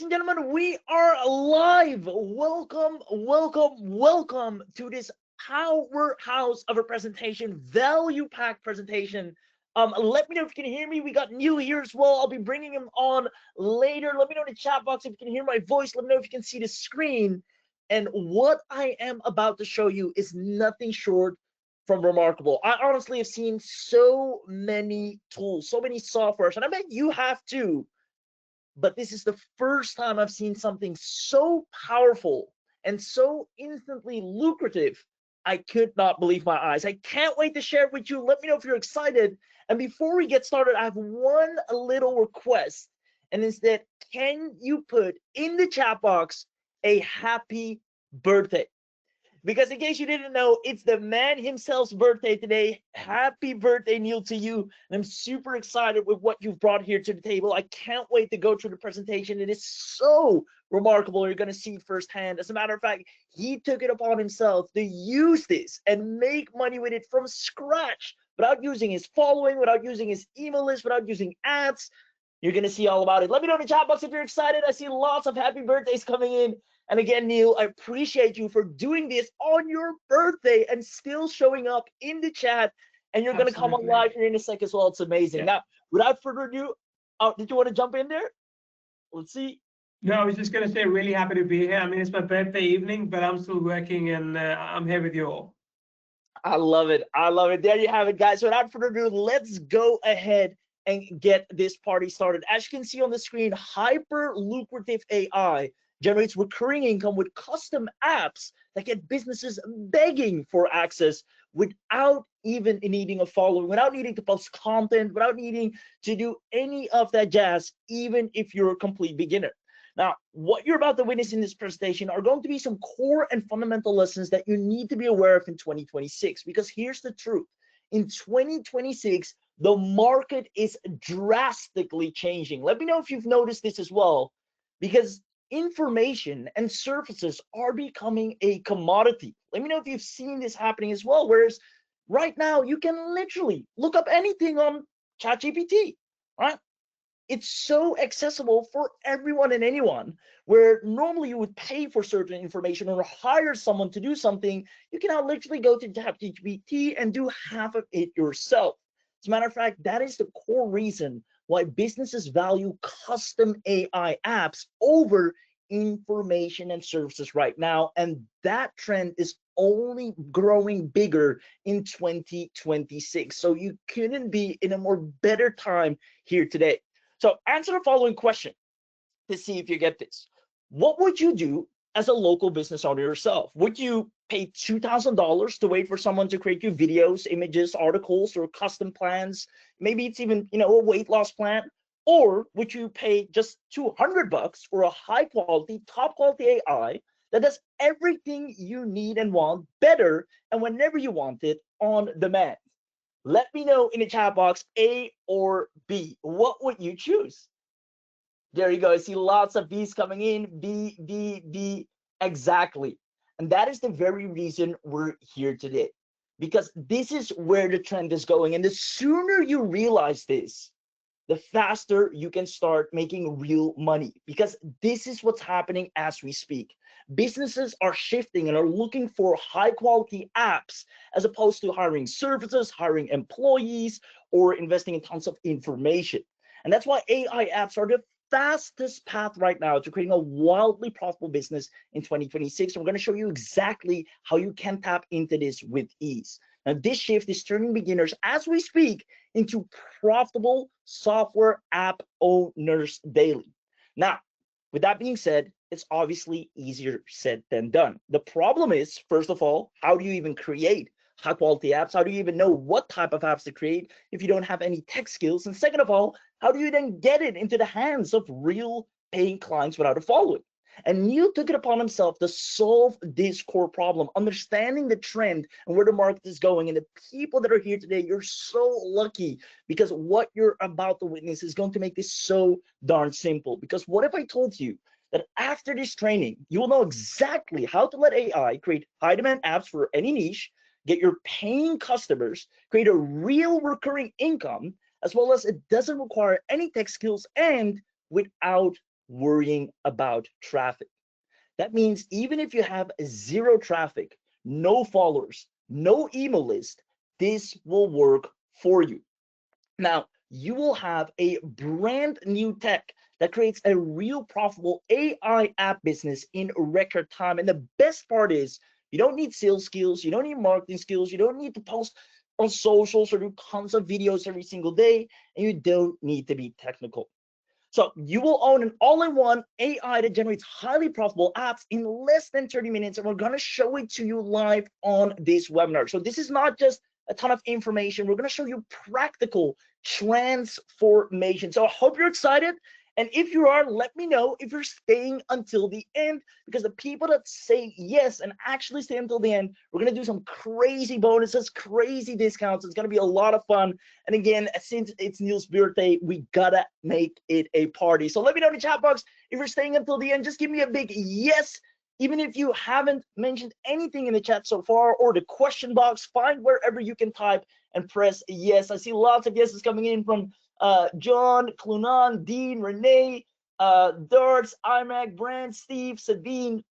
and gentlemen, we are live. Welcome, welcome, welcome to this powerhouse of a presentation, value-packed presentation. Let me know if you can hear me. We got Neil here as well. I'll be bringing him on later. Let me know in the chat box if you can hear my voice. Let me know if you can see the screen. And what I am about to show you is nothing short from remarkable. I honestly have seen so many tools, so many softwares, and I bet you have too, but this is the first time I've seen something so powerful and so instantly lucrative. I could not believe my eyes. I can't wait to share it with you. Let me know if you're excited. And before we get started, I have one little request, and it's that can you put in the chat box a happy birthday? Because in case you didn't know, it's the man himself's birthday today. Happy birthday, Neil, to you. And I'm super excited with what you've brought here to the table. I can't wait to go through the presentation. It is so remarkable. You're going to see it firsthand. As a matter of fact, he took it upon himself to use this and make money with it from scratch without using his following, without using his email list, without using ads. You're going to see all about it. Let me know in the chat box if you're excited. I see lots of happy birthdays coming in. And again, Neil, I appreciate you for doing this on your birthday and still showing up in the chat. And you're going to come on live here in a sec as well. It's amazing. Yeah. Now, without further ado, did you want to jump in there? Let's see. No, I was just going to say, really happy to be here. I mean, it's my birthday evening, but I'm still working, and I'm here with you all. I love it. I love it. There you have it, guys. So without further ado, let's go ahead and get this party started. As you can see on the screen, hyper lucrative AI generates recurring income with custom apps that get businesses begging for access without even needing a following, without needing to post content, without needing to do any of that jazz, even if you're a complete beginner. Now, what you're about to witness in this presentation are going to be some core and fundamental lessons that you need to be aware of in 2026, because here's the truth. In 2026, the market is drastically changing. Let me know if you've noticed this as well, because information and services are becoming a commodity. Let me know if you've seen this happening as well, whereas right now you can literally look up anything on ChatGPT, right? It's so accessible for everyone and anyone, where normally you would pay for certain information or hire someone to do something. You can now literally go to ChatGPT and do half of it yourself. As a matter of fact, that is the core reason why businesses value custom AI apps over information and services right now. And that trend is only growing bigger in 2026. So you couldn't be in a more better time here today. So answer the following question to see if you get this. What would you do as a local business owner yourself? Would you pay $2,000 to wait for someone to create you videos, images, articles, or custom plans? Maybe it's even, a weight loss plan. Or would you pay just $200 for a high quality, top quality AI that does everything you need and want better and whenever you want it on demand? Let me know in the chat box, A or B. What would you choose? There you go. I see lots of B's coming in. B, B, B. Exactly. And that is the very reason we're here today, because this is where the trend is going. And the sooner you realize this, the faster you can start making real money, because this is what's happening as we speak. Businesses are shifting and are looking for high quality apps as opposed to hiring services, hiring employees, or investing in tons of information. And that's why AI apps are the fastest path right now to creating a wildly profitable business in 2026. And we're going to show you exactly how you can tap into this with ease. Now, this shift is turning beginners as we speak into profitable software app owners daily. Now, with that being said, it's obviously easier said than done. The problem is, first of all, how do you even create high quality apps? How do you even know what type of apps to create if you don't have any tech skills? And second of all, how do you then get it into the hands of real paying clients without a following? And Neil took it upon himself to solve this core problem, understanding the trend and where the market is going. And the people that are here today, you're so lucky, because what you're about to witness is going to make this so darn simple. Because what if I told you that after this training, you will know exactly how to let AI create high demand apps for any niche, get your paying customers, create a real recurring income, as well as it doesn't require any tech skills and without worrying about traffic. That means even if you have zero traffic, no followers, no email list, this will work for you. Now, you will have a brand new tech that creates a real profitable AI app business in record time. And the best part is you don't need sales skills, you don't need marketing skills, you don't need to post on socials or do tons of videos every single day, and you don't need to be technical. So you will own an all-in-one AI that generates highly profitable apps in less than 30 minutes, and we're going to show it to you live on this webinar. So this is not just a ton of information. We're going to show you practical transformation. So I hope you're excited. And if you are, let me know if you're staying until the end, because the people that say yes and actually stay until the end, we're going to do some crazy bonuses, crazy discounts. It's going to be a lot of fun. And again, since it's Neil's birthday, we gotta make it a party. So let me know in the chat box if you're staying until the end. Just give me a big yes. Even if you haven't mentioned anything in the chat so far, or the question box, find wherever you can type and press yes. I see lots of yeses coming in from John, Clunan, Dean, Renee, Darts, IMAC, Brand, Steve, Sabine.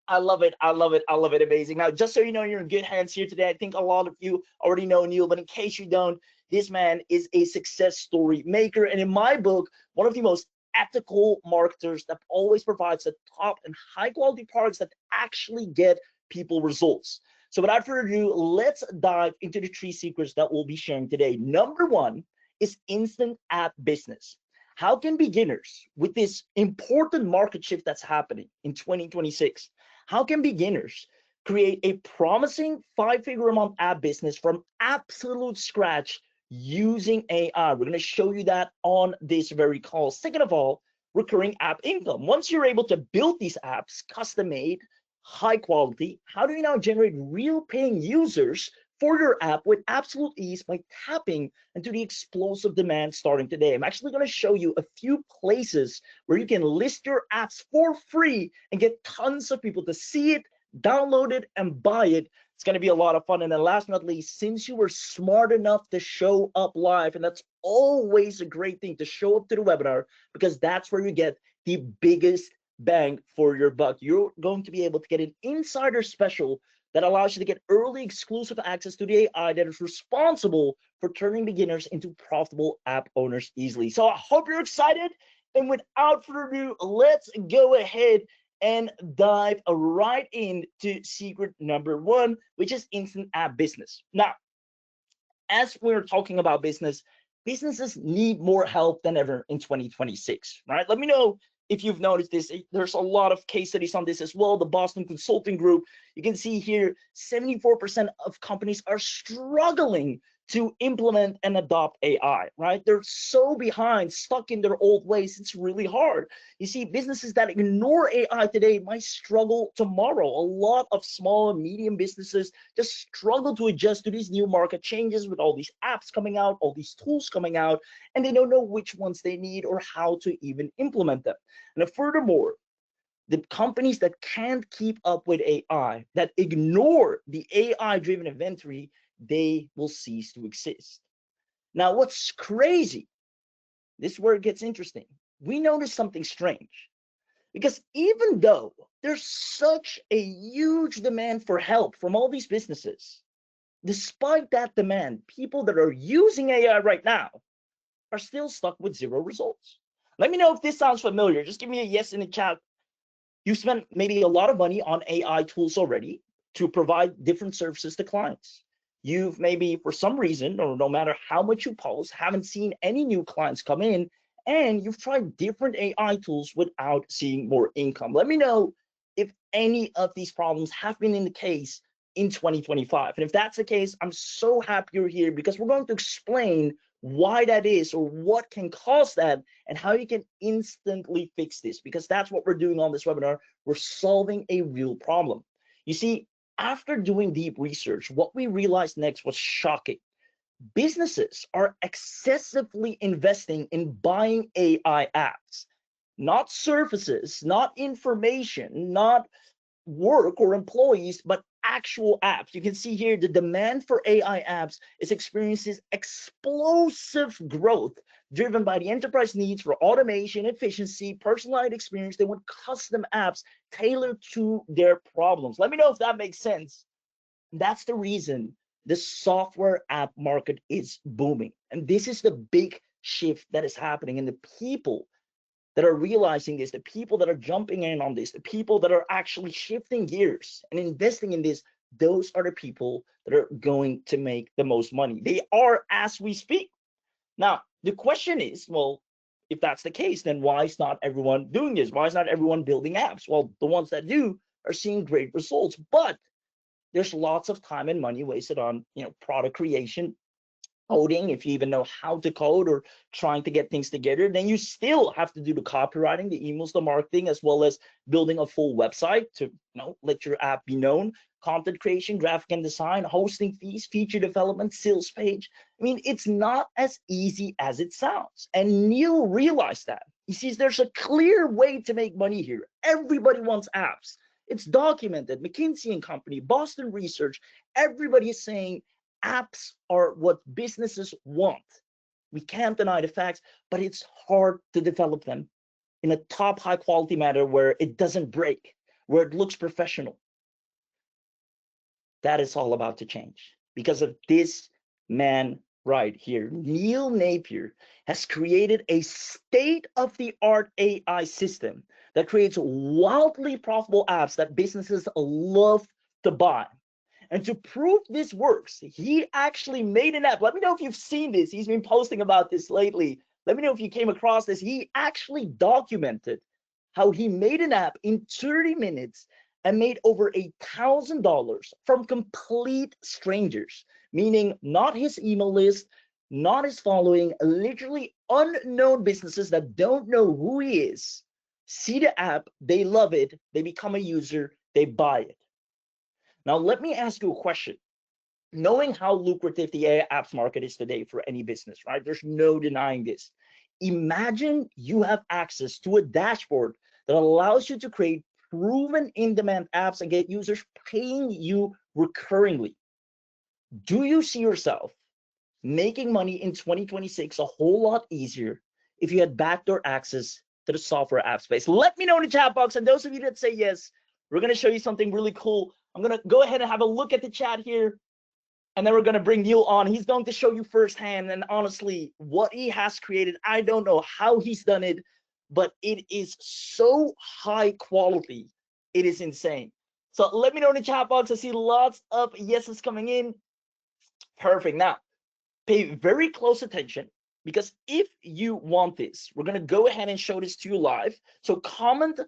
I love it. I love it. I love it. Amazing. Now, just so you know, you're in good hands here today. I think a lot of you already know Neil, but in case you don't, this man is a success story maker. And in my book, one of the most ethical marketers that always provides the top and high quality products that actually get people results. So without further ado, let's dive into the 3 secrets that we'll be sharing today. Number 1 is instant app business. How can beginners, with this important market shift that's happening in 2026, how can beginners create a promising 5-figure a month app business from absolute scratch using AI? We're going to show you that on this very call. Second of all, recurring app income. Once you're able to build these apps, custom made, high quality, how do you now generate real paying users for your app with absolute ease by tapping into the explosive demand starting today? I'm actually going to show you a few places where you can list your apps for free and get tons of people to see it, download it, and buy it. It's going to be a lot of fun. And then last but not least, since you were smart enough to show up live, and that's always a great thing, to show up to the webinar, because that's where you get the biggest bang for your buck. You're going to be able to get an insider special that allows you to get early exclusive access to the AI that is responsible for turning beginners into profitable app owners easily. So I hope you're excited. And without further ado, let's go ahead and dive right into secret number 1, which is instant app business. Now, as we're talking about business, businesses need more help than ever in 2026, right? Let me know if you've noticed this. There's a lot of case studies on this as well. The Boston Consulting Group, you can see here 74% of companies are struggling to implement and adopt AI, right? They're so behind, stuck in their old ways. It's really hard. You see, businesses that ignore AI today might struggle tomorrow. A lot of small and medium businesses just struggle to adjust to these new market changes with all these apps coming out, all these tools coming out, and they don't know which ones they need or how to even implement them. And furthermore, the companies that can't keep up with AI, that ignore the AI-driven inventory, they will cease to exist. Now, what's crazy, this is where it gets interesting. We notice something strange, because even though there's such a huge demand for help from all these businesses, despite that demand, people that are using AI right now are still stuck with 0 results. Let me know if this sounds familiar. Just give me a yes in the chat. You spent maybe a lot of money on AI tools already to provide different services to clients. You've maybe, for some reason, or no matter how much you post, haven't seen any new clients come in, and you've tried different AI tools without seeing more income. Let me know if any of these problems have been in the case in 2025. And if that's the case, I'm so happy you're here, because we're going to explain why that is, or what can cause that, and how you can instantly fix this, because that's what we're doing on this webinar. We're solving a real problem. You see, after doing deep research, what we realized next was shocking. Businesses are excessively investing in buying AI apps, not services, not information, not work or employees, but actual apps. You can see here the demand for AI apps is experiences explosive growth driven by the enterprise needs for automation, efficiency, personalized experience. They want custom apps tailored to their problems. Let me know if that makes sense. That's the reason the software app market is booming. And this is the big shift that is happening. And the people that are realizing this, the people that are jumping in on this, the people that are actually shifting gears and investing in this, those are the people that are going to make the most money. They are as we speak. Now, the question is, well, if that's the case, then why is not everyone doing this? Why is not everyone building apps? Well, the ones that do are seeing great results, but there's lots of time and money wasted on, product creation, coding. If you even know how to code or trying to get things together, then you still have to do the copywriting, the emails, the marketing, as well as building a full website to let your app be known, content creation, graphic and design, hosting fees, feature development, sales page. I mean, it's not as easy as it sounds, and Neil realized that. He sees there's a clear way to make money here. Everybody wants apps. It's documented. McKinsey and Company, Boston Research, everybody is saying apps are what businesses want. We can't deny the facts, but it's hard to develop them in a top high quality manner where it doesn't break, where it looks professional. That is all about to change because of this man right here. Neil Napier has created a state of the art AI system that creates wildly profitable apps that businesses love to buy. And to prove this works, he actually made an app. Let me know if you've seen this. He's been posting about this lately. Let me know if you came across this. He actually documented how he made an app in 30 minutes and made over $1,000 from complete strangers, meaning not his email list, not his following, literally unknown businesses that don't know who he is. See the app, they love it, they become a user, they buy it. Now, let me ask you a question. Knowing how lucrative the AI apps market is today for any business, right? There's no denying this. Imagine you have access to a dashboard that allows you to create proven in-demand apps and get users paying you recurringly. Do you see yourself making money in 2026 a whole lot easier if you had backdoor access to the software app space? Let me know in the chat box. And those of you that say yes, we're going to show you something really cool. I'm going to go ahead and have a look at the chat here. And then we're going to bring Neil on. He's going to show you firsthand. And honestly, what he has created, I don't know how he's done it, but it is so high quality. It is insane. So let me know in the chat box. I see lots of yeses coming in. Perfect. Now, pay very close attention because if you want this, we're going to go ahead and show this to you live. So comment,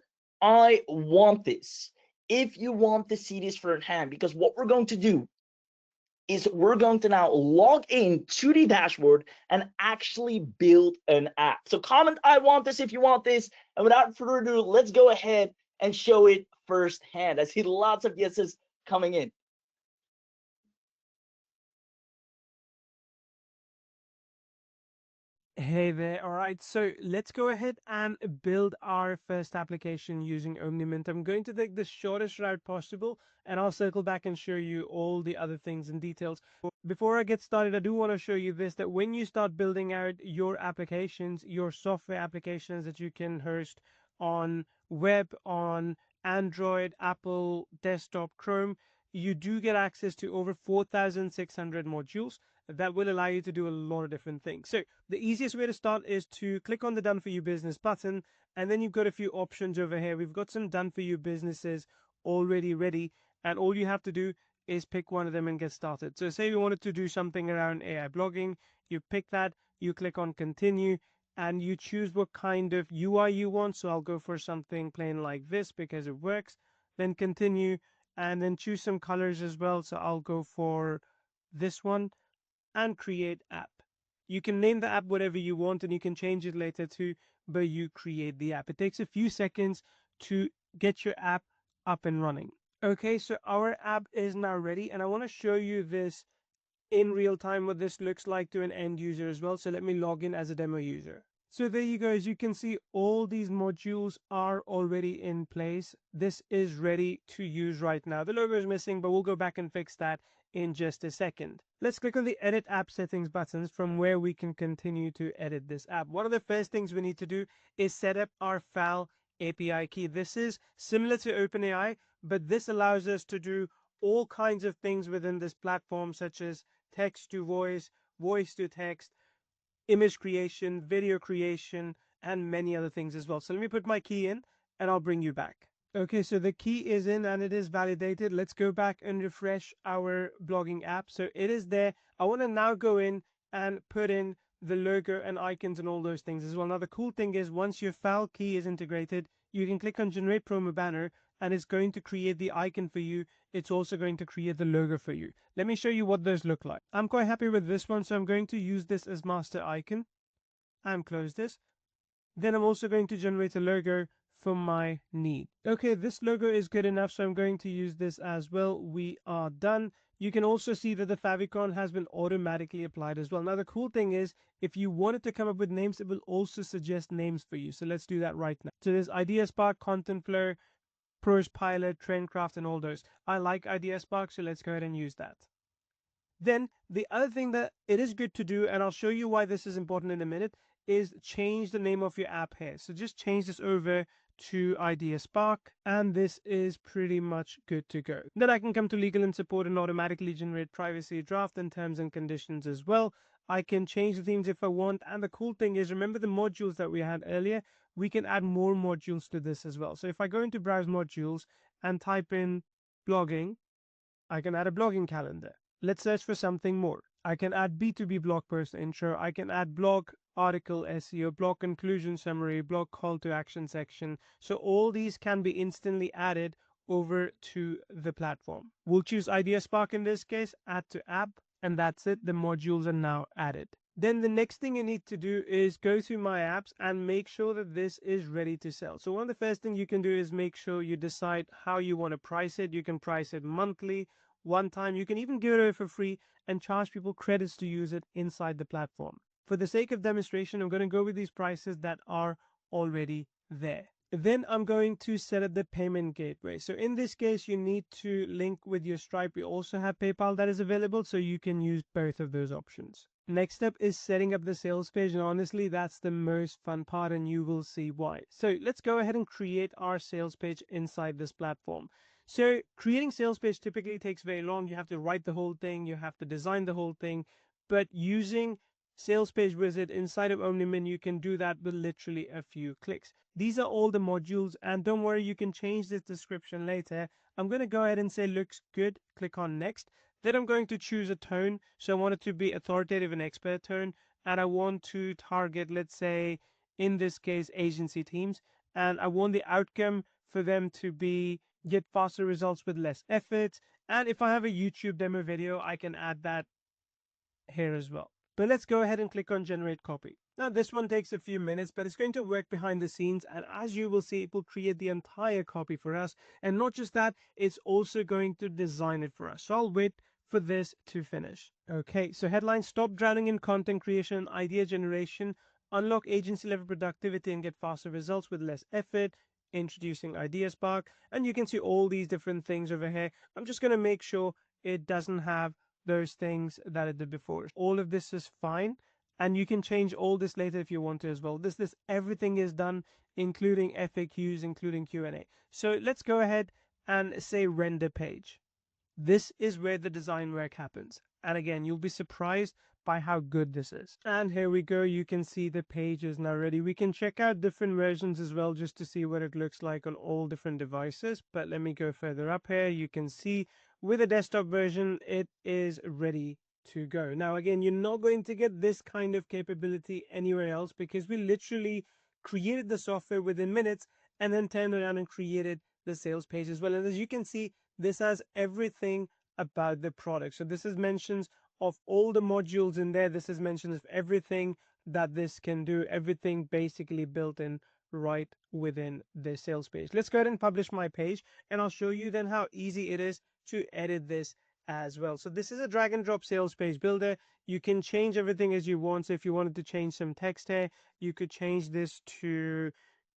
I want this, if you want to see this firsthand, because what we're going to do is we're going to now log in to the dashboard and actually build an app. So comment, I want this if you want this. And without further ado, let's go ahead and show it firsthand. I see lots of yeses coming in. Hey there. All right. So let's go ahead and build our first application using omnimint. I'm going to take the shortest route possible, and I'll circle back and show you all the other things and details. Before I get started, I do want to show you this, that when you start building out your applications, your software applications that you can host on web, on Android, Apple, desktop, Chrome, you do get access to over 4,600 modules that will allow you to do a lot of different things. So the easiest way to start is to click on the Done For You Business button, and then you've got a few options over here. We've got some Done For You businesses already ready, and all you have to do is pick one of them and get started. So say you wanted to do something around AI blogging, you pick that, you click on Continue, and you choose what kind of UI you want. So I'll go for something plain like this because it works. Then Continue, and then choose some colors as well. So I'll go for this one and create app. You can name the app whatever you want and you can change it later too, but you create the app. It takes a few seconds to get your app up and running. Okay, so our app is now ready and I want to show you this in real time what this looks like to an end user as well. So let me log in as a demo user. So there you go. As you can see, all these modules are already in place. This is ready to use right now. The logo is missing, but we'll go back and fix that in just a second. Let's click on the edit app settings buttons from where we can continue to edit this app. One of the first things we need to do is set up our FAL API key. This is similar to OpenAI, but this allows us to do all kinds of things within this platform, such as text to voice, voice to text, image creation, video creation, and many other things as well. So let me put my key in and I'll bring you back. Okay, so the key is in and it is validated. Let's go back and refresh our blogging app. So it is there. I want to now go in and put in the logo and icons and all those things as well. Now, the cool thing is once your file key is integrated, you can click on generate promo banner and it's going to create the icon for you. It's also going to create the logo for you. Let me show you what those look like. I'm quite happy with this one, so I'm going to use this as master icon and close this. Then I'm also going to generate a logo for my need. Okay, this logo is good enough, so I'm going to use this as well. We are done. You can also see that the favicon has been automatically applied as well. Now, the cool thing is, if you wanted to come up with names, it will also suggest names for you. So let's do that right now. So there's Idea Spark, Content Flow, Pros Pilot, Trendcraft, and all those. I like Idea Spark, so let's go ahead and use that. Then the other thing that it is good to do, and I'll show you why this is important in a minute, is change the name of your app here. So just change this over to Idea Spark, and this is pretty much good to go. Then I can come to legal and support and automatically generate privacy draft and terms and conditions as well. I can change the themes if I want. And the cool thing is, remember the modules that we had earlier? We can add more modules to this as well. So if I go into browse modules and type in blogging, I can add a blogging calendar. Let's search for something more. I can add B2B blog post intro. I can add blog article SEO, blog conclusion summary, blog call to action section. So all these can be instantly added over to the platform. We'll choose Idea Spark in this case, add to app, and that's it. The modules are now added. Then the next thing you need to do is go to my apps and make sure that this is ready to sell. So one of the first things you can do is make sure you decide how you want to price it. You can price it monthly, one time. You can even give it away for free and charge people credits to use it inside the platform. For the sake of demonstration, I'm going to go with these prices that are already there. Then I'm going to set up the payment gateway. So in this case, you need to link with your Stripe. We also have PayPal that is available, so you can use both of those options. Next up is setting up the sales page, and honestly, that's the most fun part, and you will see why. So let's go ahead and create our sales page inside this platform. So creating sales page typically takes very long. You have to write the whole thing, you have to design the whole thing, but using Sales Page Wizard inside of omnimint, you can do that with literally a few clicks. These are all the modules, and don't worry, you can change this description later. I'm going to go ahead and say looks good, click on next. Then I'm going to choose a tone. So I want it to be authoritative and expert tone, and I want to target, let's say, in this case, agency teams, and I want the outcome for them to be get faster results with less effort. And if I have a YouTube demo video, I can add that here as well. But let's go ahead and click on generate copy. Now this one takes a few minutes, but it's going to work behind the scenes, and as you will see, it will create the entire copy for us. And not just that, it's also going to design it for us. So I'll wait for this to finish. Okay, so headline: stop drowning in content creation, idea generation, unlock agency level productivity and get faster results with less effort, introducing Idea Spark. And you can see all these different things over here. I'm just going to make sure it doesn't have those things that it did before. All of this is fine, and you can change all this later if you want to as well. This everything is done, including FAQs, including Q&A. So let's go ahead and say render page. This is where the design work happens. And again, you'll be surprised by how good this is. And here we go. You can see the page is now ready. We can check out different versions as well, just to see what it looks like on all different devices. But let me go further up here. You can see with a desktop version, it is ready to go. Now, again, you're not going to get this kind of capability anywhere else, because we literally created the software within minutes and then turned around and created the sales page as well. And as you can see, this has everything about the product. So this is mentions of all the modules in there. This is mentions of everything that this can do, everything basically built in right within the sales page. Let's go ahead and publish my page, and I'll show you then how easy it is to edit this as well. So this is a drag and drop sales page builder. You can change everything as you want. So if you wanted to change some text here, you could change this to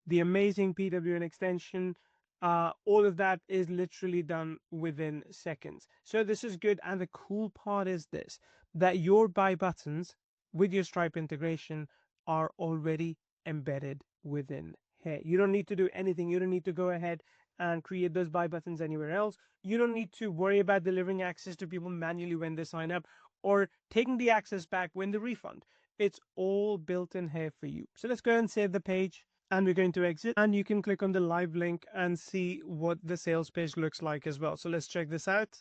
the amazing PWN extension. All of that is literally done within seconds. So this is good. And the cool part is this, that your buy buttons with your Stripe integration are already embedded within here. You don't need to do anything. You don't need to go ahead and create those buy buttons anywhere else. You don't need to worry about delivering access to people manually when they sign up or taking the access back when they refund. It's all built in here for you. So let's go and save the page, and we're going to exit, and you can click on the live link and see what the sales page looks like as well. So let's check this out.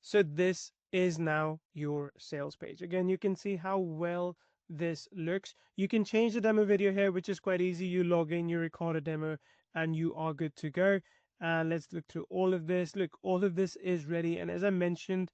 So this is now your sales page. Again, you can see how well this looks. You can change the demo video here, which is quite easy. You log in, you record a demo, and you are good to go. And let's look through all of this. Look, all of this is ready. And as I mentioned,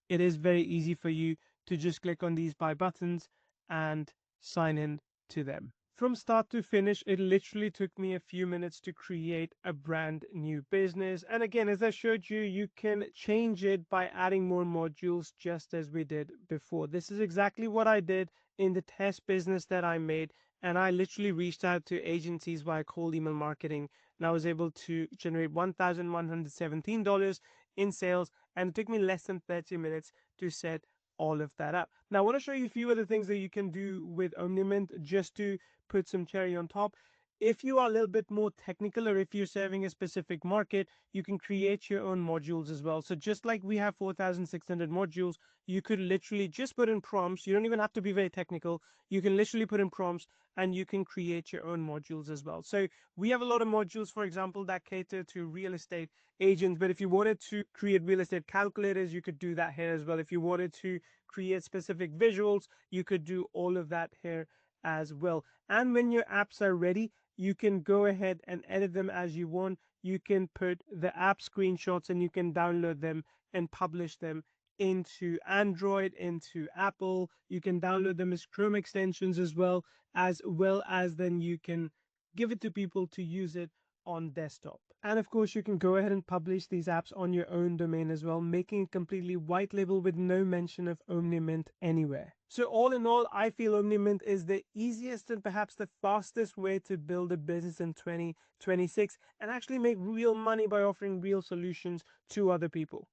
it is very easy for you to just click on these buy buttons and sign in to them. From start to finish, it literally took me a few minutes to create a brand new business. And again, as I showed you, you can change it by adding more modules, just as we did before. This is exactly what I did in the test business that I made. And I literally reached out to agencies via cold email marketing, and I was able to generate $1,117 in sales, and it took me less than 30 minutes to set all of that up. Now I want to show you a few other things that you can do with omnimint, just to put some cherry on top. If you are a little bit more technical, or if you're serving a specific market, you can create your own modules as well. So just like we have 4,600 modules, you could literally just put in prompts. You don't even have to be very technical. You can literally put in prompts and you can create your own modules as well. So we have a lot of modules, for example, that cater to real estate agents. But if you wanted to create real estate calculators, you could do that here as well. If you wanted to create specific visuals, you could do all of that here as well. And when your apps are ready, you can go ahead and edit them as you want. You can put the app screenshots and you can download them and publish them into Android, into Apple. You can download them as Chrome extensions as well as then you can give it to people to use it on desktop. And of course, you can go ahead and publish these apps on your own domain as well, making it completely white label with no mention of omnimint anywhere. So all in all, I feel omnimint is the easiest and perhaps the fastest way to build a business in 2026 and actually make real money by offering real solutions to other people.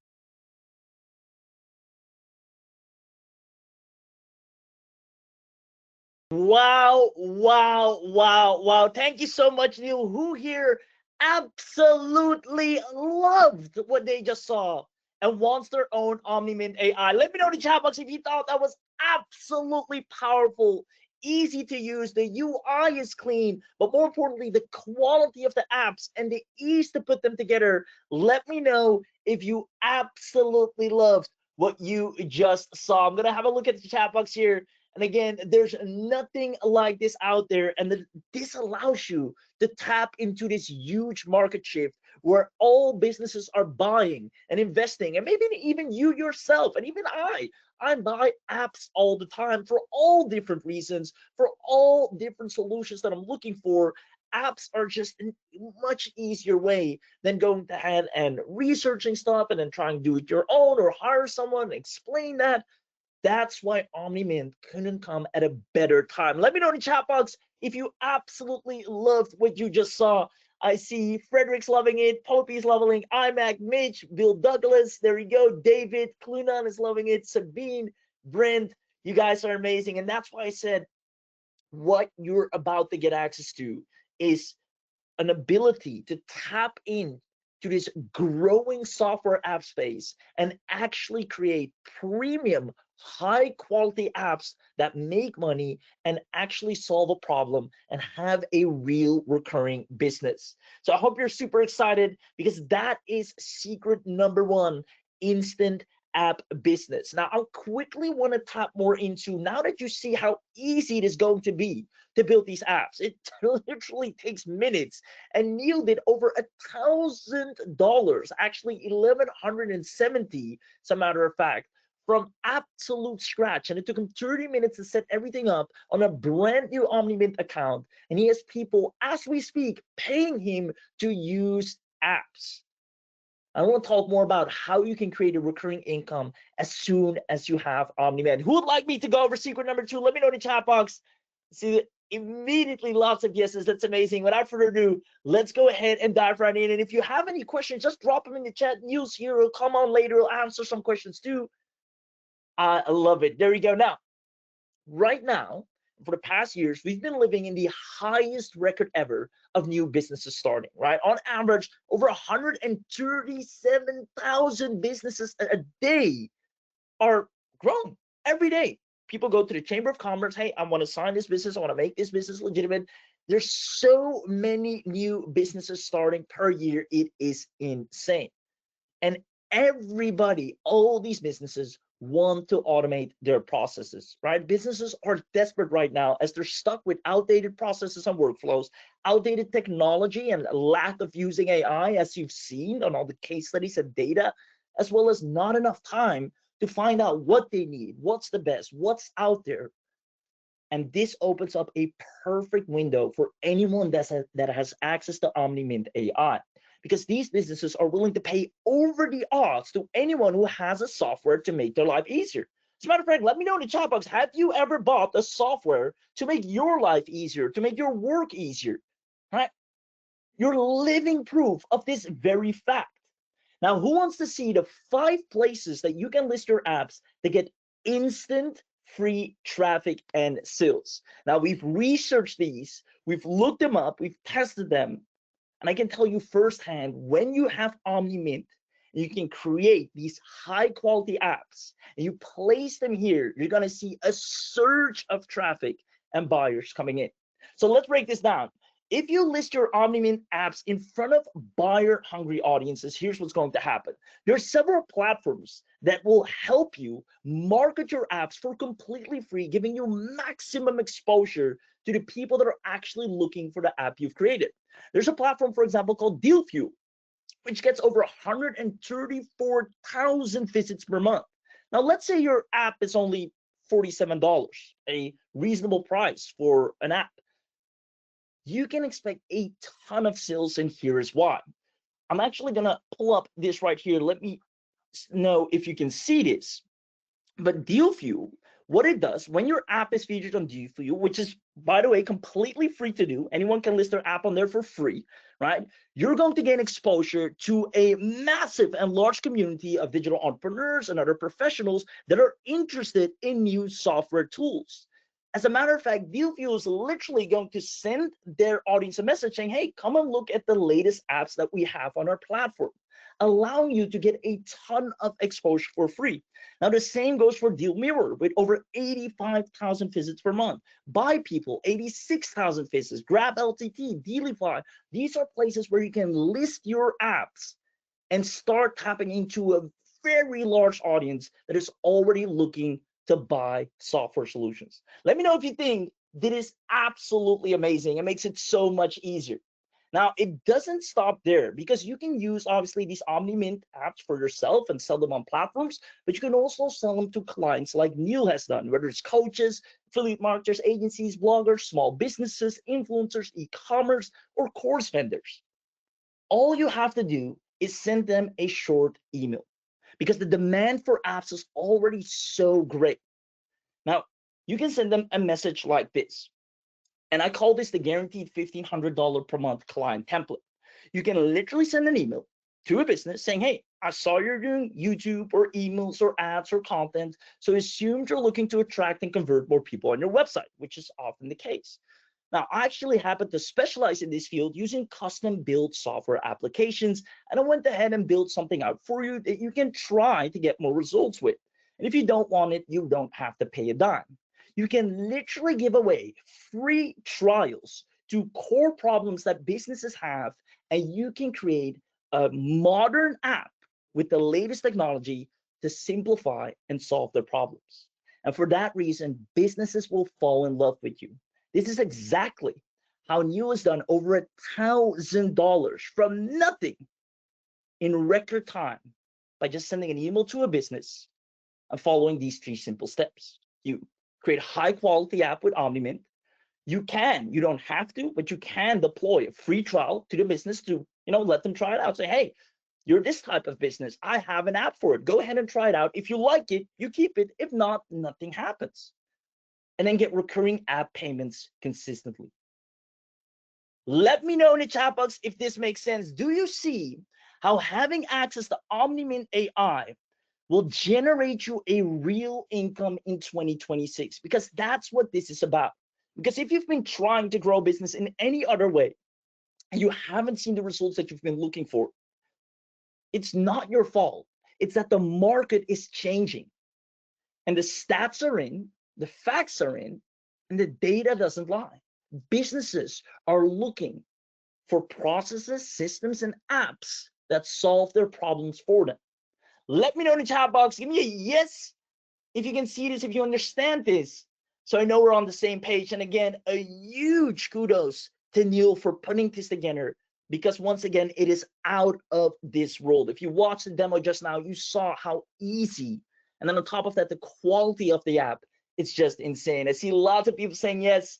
Wow, wow, wow, wow. Thank you so much, Neil. Who here absolutely loved what they just saw and wants their own omnimint AI? Let me know in the chat box if you thought that was absolutely powerful, easy to use. The UI is clean, but more importantly, the quality of the apps and the ease to put them together. Let me know if you absolutely loved what you just saw. I'm going to have a look at the chat box here. And again, there's nothing like this out there. And this allows you to tap into this huge market shift where all businesses are buying and investing. And maybe even you yourself, and even I buy apps all the time for all different reasons, for all different solutions that I'm looking for. Apps are just a much easier way than going ahead and researching stuff and then trying to do it your own or hire someone and explain that. That's why omnimint couldn't come at a better time. Let me know in the chat box if you absolutely loved what you just saw. I see Frederick's loving it, Poppy's loving it, iMac, Mitch, Bill Douglas, there you go, David, Clunan is loving it, Sabine, Brent, you guys are amazing. And that's why I said what you're about to get access to is an ability to tap in to this growing software app space and actually create premium high quality apps that make money and actually solve a problem and have a real recurring business. So I hope you're super excited, because that is secret number one: instant app business. Now I quickly want to tap more into, now that you see how easy it is going to be to build these apps. It literally takes minutes, and Neil did over $1,000, actually 1,170, as a matter of fact, from absolute scratch. And it took him 30 minutes to set everything up on a brand new omnimint account. And he has people, as we speak, paying him to use apps. I want to talk more about how you can create a recurring income as soon as you have omnimint. Who would like me to go over secret number 2? Let me know in the chat box. See, immediately lots of yeses. That's amazing. Without further ado, let's go ahead and dive right in. And if you have any questions, just drop them in the chat. News here will come on later. I'll answer some questions too. I love it. There you go. Now, right now, for the past years, we've been living in the highest record ever of new businesses starting, right? On average, over 137,000 businesses a day are grown every day. People go to the Chamber of Commerce. Hey, I want to sign this business. I want to make this business legitimate. There's so many new businesses starting per year. It is insane. And everybody, all these businesses want to automate their processes, right? Businesses are desperate right now as they're stuck with outdated processes and workflows, outdated technology, and lack of using AI, as you've seen on all the case studies and data, as well as not enough time to find out what they need, what's the best, what's out there. And this opens up a perfect window for anyone that has access to omnimint AI, because these businesses are willing to pay over the odds to anyone who has a software to make their life easier. As a matter of fact, let me know in the chat box, have you ever bought a software to make your life easier, to make your work easier, right? You're living proof of this very fact. Now, who wants to see the 5 places that you can list your apps to get instant free traffic and sales? Now, we've researched these, we've looked them up, we've tested them, and I can tell you firsthand, when you have omnimint, you can create these high quality apps and you place them here, you're going to see a surge of traffic and buyers coming in. So let's break this down. If you list your omnimint apps in front of buyer hungry audiences, here's what's going to happen. There are several platforms that will help you market your apps for completely free, giving you maximum exposure to the people that are actually looking for the app you've created. There's a platform, for example, called DealFuel, which gets over 134,000 visits per month. Now, let's say your app is only $47, a reasonable price for an app. You can expect a ton of sales, and here is why. I'm actually going to pull up this right here. Let me know if you can see this. But DealFuel, what it does, when your app is featured on DealFuel, which is, by the way, completely free to do, anyone can list their app on there for free, right? You're going to gain exposure to a massive and large community of digital entrepreneurs and other professionals that are interested in new software tools. As a matter of fact, DealFuel is literally going to send their audience a message saying, hey, come and look at the latest apps that we have on our platform, allowing you to get a ton of exposure for free. Now, the same goes for Deal Mirror with over 85,000 visits per month. Buy People, 86,000 visits. Grab LTT, Dealify. These are places where you can list your apps and start tapping into a very large audience that is already looking to buy software solutions. Let me know if you think that is absolutely amazing. It makes it so much easier. Now, it doesn't stop there, because you can use, obviously, these omnimint apps for yourself and sell them on platforms, but you can also sell them to clients like Neil has done, whether it's coaches, affiliate marketers, agencies, bloggers, small businesses, influencers, e-commerce, or course vendors. All you have to do is send them a short email, because the demand for apps is already so great. Now, you can send them a message like this. And I call this the guaranteed $1,500 per month client template. You can literally send an email to a business saying, hey, I saw you're doing YouTube or emails or ads or content, so assume you're looking to attract and convert more people on your website, which is often the case. Now, I actually happen to specialize in this field using custom built software applications, and I went ahead and built something out for you that you can try to get more results with. And if you don't want it, you don't have to pay a dime. You can literally give away free trials to core problems that businesses have, and you can create a modern app with the latest technology to simplify and solve their problems. And for that reason, businesses will fall in love with you. This is exactly how Neil has done over $1,000 from nothing in record time by just sending an email to a business and following these 3 simple steps. You create a high quality app with omnimint. You don't have to, but you can deploy a free trial to the business to, let them try it out. Say, hey, You're this type of business. I have an app for it. Go ahead and try it out. If you like it, you keep it. If not, nothing happens. And then get recurring app payments consistently. Let me know in the chat box if this makes sense. Do you see how having access to omnimint AI will generate you a real income in 2026? Because that's what this is about. Because if you've been trying to grow business in any other way and you haven't seen the results that you've been looking for, it's not your fault. It's that the market is changing and the stats are in, the facts are in, and the data doesn't lie. Businesses are looking for processes, systems, and apps that solve their problems for them. Let me know in the chat box. Give me a yes if you can see this, if you understand this, so I know we're on the same page. And again, a huge kudos to Neil for putting this together, because once again, it is out of this world. If you watched the demo just now, you saw how easy, and then on top of that, the quality of the app, it's just insane. I see lots of people saying yes.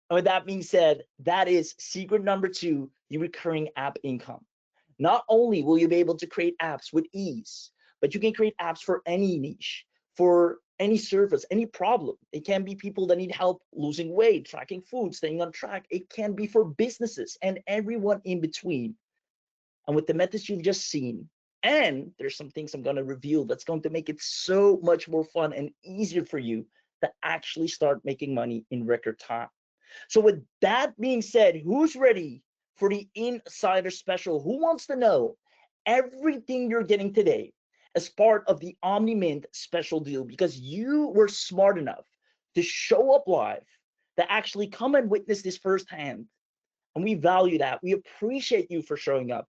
And with that being said, that is secret number 2, the recurring app income. Not only will you be able to create apps with ease, but you can create apps for any niche, for any service, any problem. It can be people that need help losing weight, tracking food, staying on track. It can be for businesses and everyone in between. And with the methods you've just seen, and there's some things I'm going to reveal that's going to make it so much more fun and easier for you to actually start making money in record time. So with that being said, who's ready for the insider special? Who wants to know everything you're getting today as part of the omnimint special deal? Because you were smart enough to show up live, to actually come and witness this firsthand. And we value that. We appreciate you for showing up.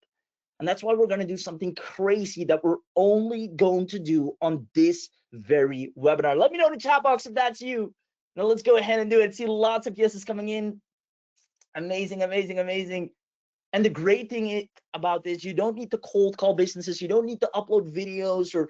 And that's why we're going to do something crazy that we're only going to do on this very webinar. Let me know in the chat box if that's you. Now let's go ahead and do it. See lots of yeses coming in. Amazing, amazing, amazing. And the great thing about this, you don't need to cold call businesses. You don't need to upload videos or,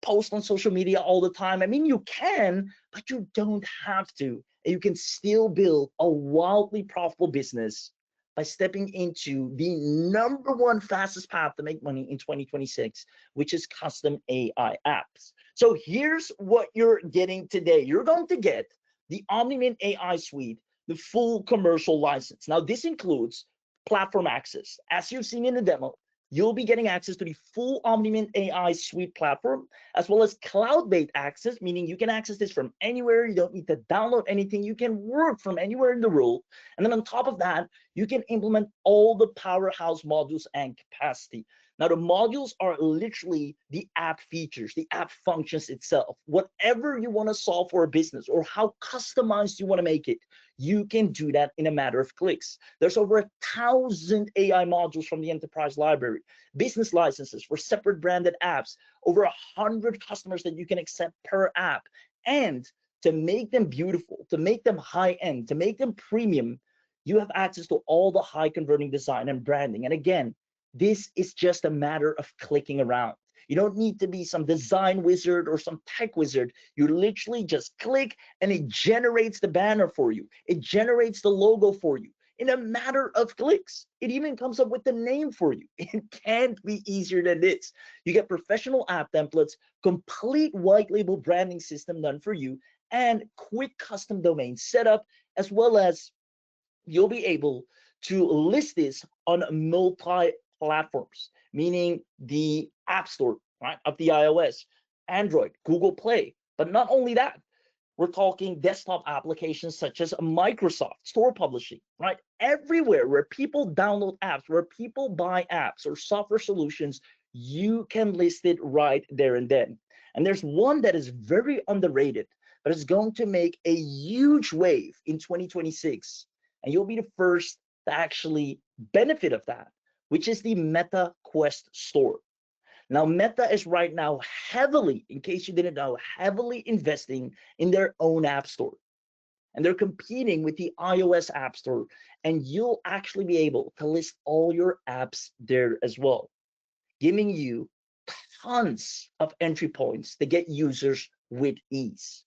post on social media all the time. I mean, you can, but you don't have to. And you can still build a wildly profitable business by stepping into the #1 fastest path to make money in 2026, which is custom AI apps. So here's what you're getting today. You're going to get the omnimint AI suite, the full commercial license. Now, this includes platform access. As you've seen in the demo, you'll be getting access to the full omnimint AI suite platform, as well as cloud-based access, meaning you can access this from anywhere. You don't need to download anything. You can work from anywhere in the world. And then on top of that, you can implement all the powerhouse modules and capacity. Now, the modules are literally the app features, the app functions itself. Whatever you want to solve for a business or how customized you want to make it, you can do that in a matter of clicks. There's over 1,000 AI modules from the enterprise library, business licenses for separate branded apps, over 100 customers that you can accept per app. And to make them beautiful, to make them high-end, to make them premium, you have access to all the high converting design and branding. And again, this is just a matter of clicking around. You don't need to be some design wizard or some tech wizard. You literally just click and it generates the banner for you. It generates the logo for you in a matter of clicks. It even comes up with the name for you. It can't be easier than this. You get professional app templates, complete white label branding system done for you, and quick custom domain setup, as well as you'll be able to list this on multi-platforms, meaning the App Store, right, of the iOS, Android, Google Play. But not only that, we're talking desktop applications such as Microsoft Store Publishing, right? Everywhere where people download apps, where people buy apps or software solutions, you can list it right there and then. And there's one that is very underrated, but it's going to make a huge wave in 2026. And you'll be the first to actually benefit of that, which is the Meta Quest Store. Now, Meta is right now heavily, in case you didn't know, heavily investing in their own app store. And they're competing with the iOS app store. And you'll actually be able to list all your apps there as well, giving you tons of entry points to get users with ease.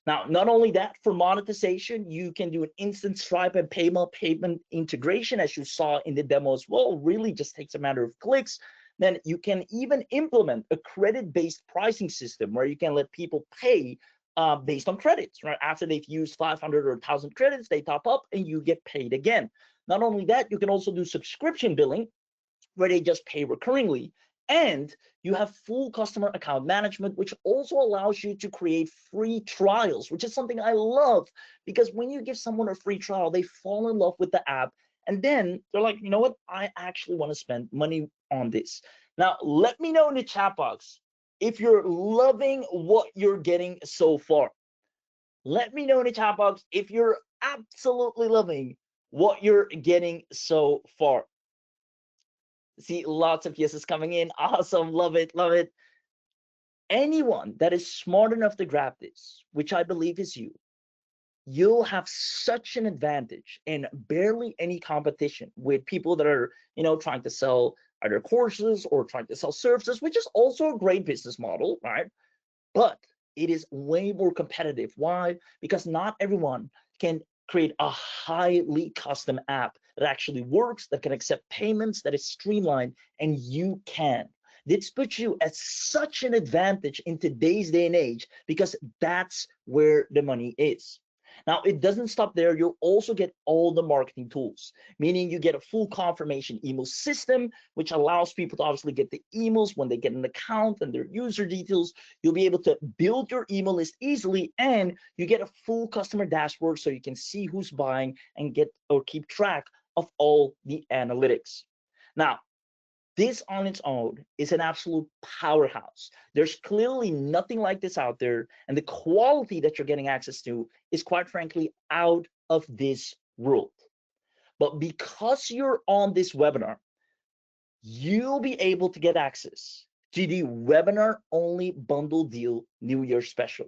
Now, not only that, for monetization, you can do an instant Stripe and payment integration, as you saw in the demo as well. Really just takes a matter of clicks. Then you can even implement a credit-based pricing system where you can let people pay based on credits, right? After they've used 500 or 1,000 credits, they top up and you get paid again. Not only that, you can also do subscription billing where they just pay recurringly. And you have full customer account management, which also allows you to create free trials, which is something I love, because when you give someone a free trial, they fall in love with the app. And then they're like, you know what? I actually want to spend money on this. Now, let me know in the chat box if you're loving what you're getting so far. Let me know in the chat box if you're absolutely loving what you're getting so far. See lots of yeses coming in. Awesome. Love it. Love it. Anyone that is smart enough to grab this, which I believe is you, you'll have such an advantage and barely any competition with people that are, trying to sell either courses or trying to sell services, which is also a great business model, right? But it is way more competitive. Why? Because not everyone can create a highly custom app that actually works, that can accept payments, that is streamlined, and you can. This puts you at such an advantage in today's day and age because that's where the money is. Now, it doesn't stop there. You'll also get all the marketing tools, meaning you get a full confirmation email system, which allows people to obviously get the emails when they get an account and their user details. You'll be able to build your email list easily, and you get a full customer dashboard so you can see who's buying and get or keep track of all the analytics. Now, this on its own is an absolute powerhouse. There's clearly nothing like this out there, and the quality that you're getting access to is quite frankly out of this world. But because you're on this webinar, you'll be able to get access to the webinar only bundle deal New Year special.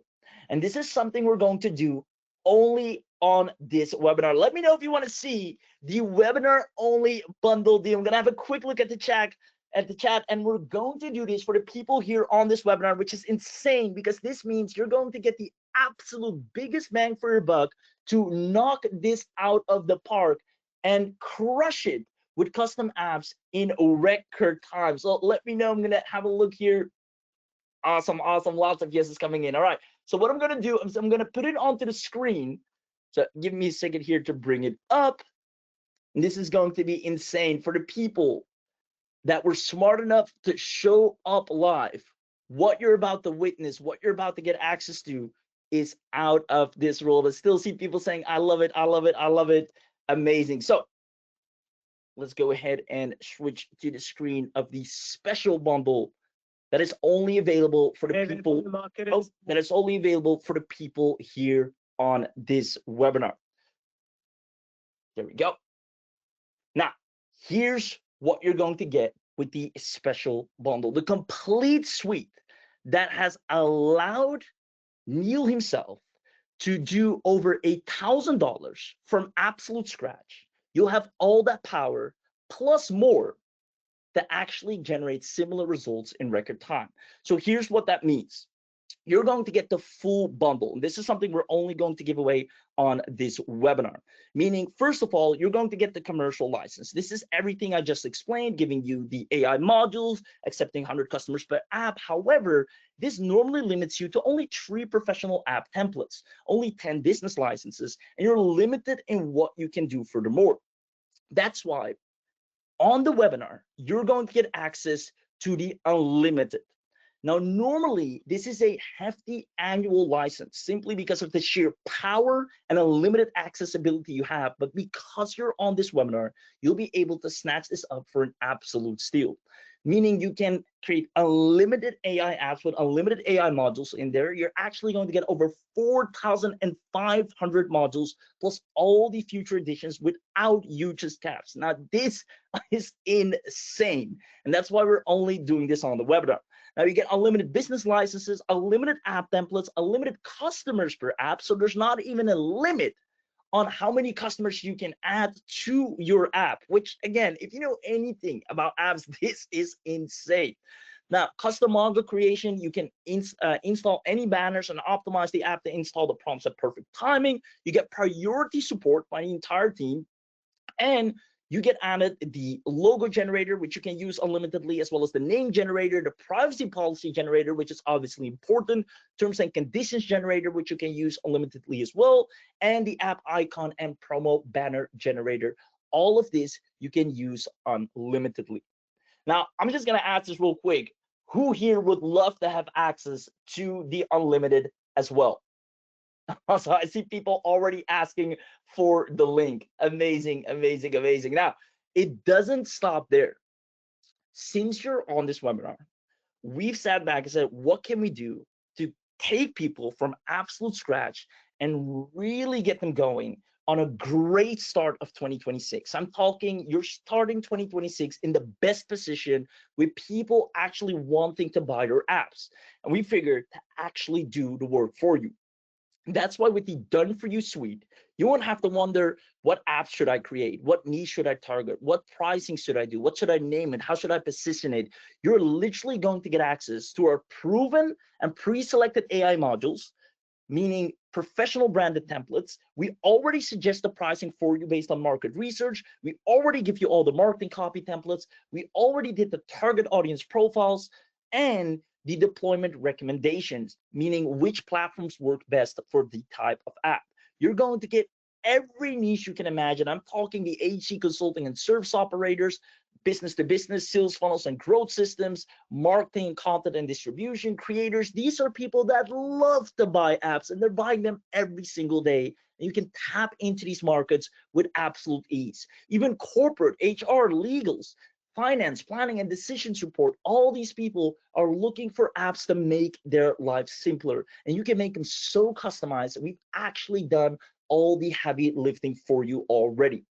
And this is something we're going to do only on this webinar. Let me know if you want to see the webinar only bundle deal. I'm going to have a quick look at the chat, and we're going to do this for the people here on this webinar, which is insane because this means you're going to get the absolute biggest bang for your buck to knock this out of the park and crush it with custom apps in record time. So let me know. I'm gonna have a look here. Awesome, awesome. Lots of yeses coming in. All right. So what I'm gonna do is I'm gonna put it onto the screen. So give me a second here to bring it up. And this is going to be insane for the people that were smart enough to show up live. What you're about to witness, what you're about to get access to is out of this world. I still see people saying, I love it, I love it, I love it. Amazing. So let's go ahead and switch to the screen of the special bundle that is only available for the people. That is only available for the people here on this webinar. There we go. Now, here's what you're going to get with the special bundle, the complete suite that has allowed Neil himself to do over $1,000 from absolute scratch. You'll have all that power plus more that actually generate similar results in record time. So here's what that means. You're going to get the full bundle. This is something we're only going to give away on this webinar. Meaning, first of all, you're going to get the commercial license. This is everything I just explained, giving you the AI modules, accepting 100 customers per app. However, this normally limits you to only 3 professional app templates, only 10 business licenses, and you're limited in what you can do furthermore. That's why on the webinar, you're going to get access to the unlimited. Now, normally, this is a hefty annual license simply because of the sheer power and unlimited accessibility you have. But because you're on this webinar, you'll be able to snatch this up for an absolute steal. Meaning you can create unlimited AI apps with unlimited AI modules in there. You're actually going to get over 4,500 modules plus all the future editions without huge caps. Now, this is insane. And that's why we're only doing this on the webinar. Now you get unlimited business licenses, unlimited app templates, unlimited customers per app. So there's not even a limit on how many customers you can add to your app, which again, if you know anything about apps, this is insane. Now, custom module creation, you can install any banners and optimize the app to install the prompts at perfect timing. You get priority support by the entire team, and you get added the logo generator, which you can use unlimitedly, as well as the name generator, the privacy policy generator, which is obviously important, terms and conditions generator, which you can use unlimitedly as well, and the app icon and promo banner generator. All of this you can use unlimitedly. Now, I'm just going to ask this real quick. Who here would love to have access to the unlimited as well? So I see people already asking for the link. Amazing, amazing, amazing. Now, it doesn't stop there. Since you're on this webinar, we've sat back and said, what can we do to take people from absolute scratch and really get them going on a great start of 2026? I'm talking you're starting 2026 in the best position with people actually wanting to buy your apps. And we figured to actually do the work for you. That's why with the Done For You suite, you won't have to wonder, what apps should I create? What niche should I target? What pricing should I do? What should I name it? How should I position it? You're literally going to get access to our proven and pre-selected AI modules, meaning professional branded templates. We already suggest the pricing for you based on market research. We already give you all the marketing copy templates. We already did the target audience profiles and the deployment recommendations, meaning which platforms work best for the type of app. You're going to get every niche you can imagine. I'm talking the HC consulting and service operators, business to business, sales funnels and growth systems, marketing, content and distribution creators. These are people that love to buy apps and they're buying them every single day. And you can tap into these markets with absolute ease. Even corporate, HR, legals, finance, planning, and decision support, all these people are looking for apps to make their lives simpler. And you can make them so customized. We've actually done all the heavy lifting for you already.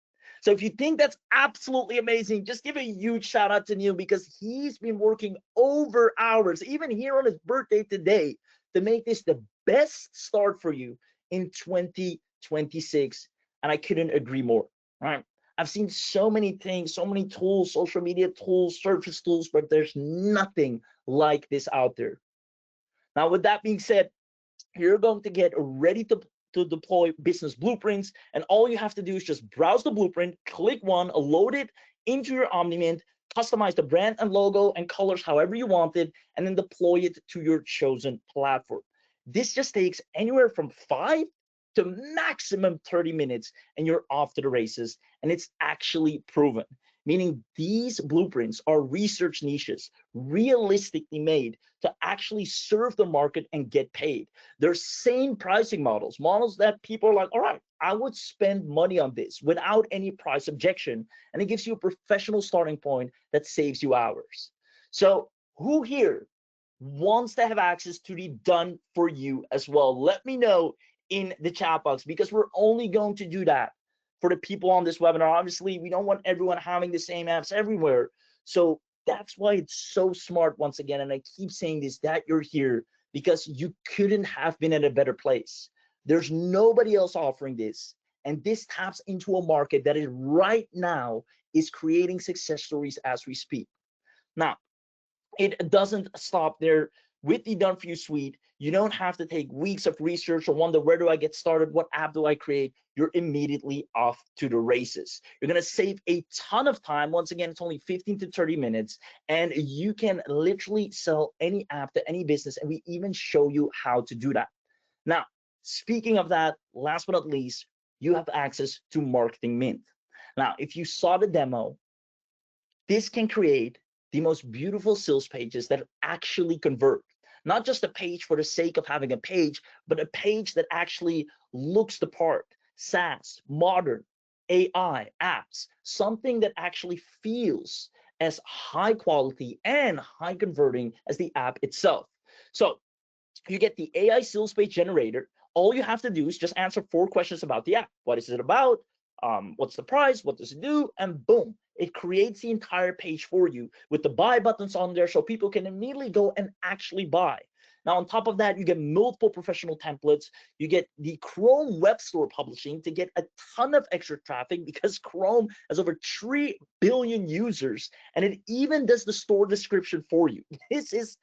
So if you think that's absolutely amazing, just give a huge shout out to Neil, because he's been working over hours, even here on his birthday today, to make this the best start for you in 2026. And I couldn't agree more, right? I've seen so many things, so many tools, social media tools, surface tools, but there's nothing like this out there. Now, with that being said, you're going to get ready to deploy business blueprints, and all you have to do is just browse the blueprint, click one, load it into your omnimint, customize the brand and logo and colors however you want it, and then deploy it to your chosen platform. This just takes anywhere from 5 to maximum 30 minutes, and you're off to the races. And it's actually proven, meaning these blueprints are research niches, realistically made to actually serve the market and get paid. They're same pricing models that people are like, all right, I would spend money on this without any price objection. And it gives you a professional starting point that saves you hours. So who here wants to have access to the Done For You as well? Let me know in the chat box, because we're only going to do that for the people on this webinar. Obviously, we don't want everyone having the same apps everywhere. So that's why it's so smart, once again, and I keep saying this, that you're here, because you couldn't have been in a better place. There's nobody else offering this. And this taps into a market that is right now is creating success stories as we speak. Now, it doesn't stop there. With the Done For You suite, you don't have to take weeks of research or wonder, where do I get started? What app do I create? You're immediately off to the races. You're going to save a ton of time. Once again, it's only 15 to 30 minutes, and you can literally sell any app to any business, and we even show you how to do that. Now, speaking of that, last but not least, you have access to Marketing Mint. Now, if you saw the demo, this can create the most beautiful sales pages that actually convert. Not just a page for the sake of having a page, but a page that actually looks the part. SaaS, modern, AI, apps, something that actually feels as high quality and high converting as the app itself. So you get the AI sales page generator. All you have to do is just answer 4 questions about the app. What is it about? What's the price? What does it do? And boom, it creates the entire page for you with the buy buttons on there, so people can immediately go and actually buy. Now, on top of that, you get multiple professional templates. You get the Chrome Web Store publishing to get a ton of extra traffic because Chrome has over 3 billion users, and it even does the store description for you. This is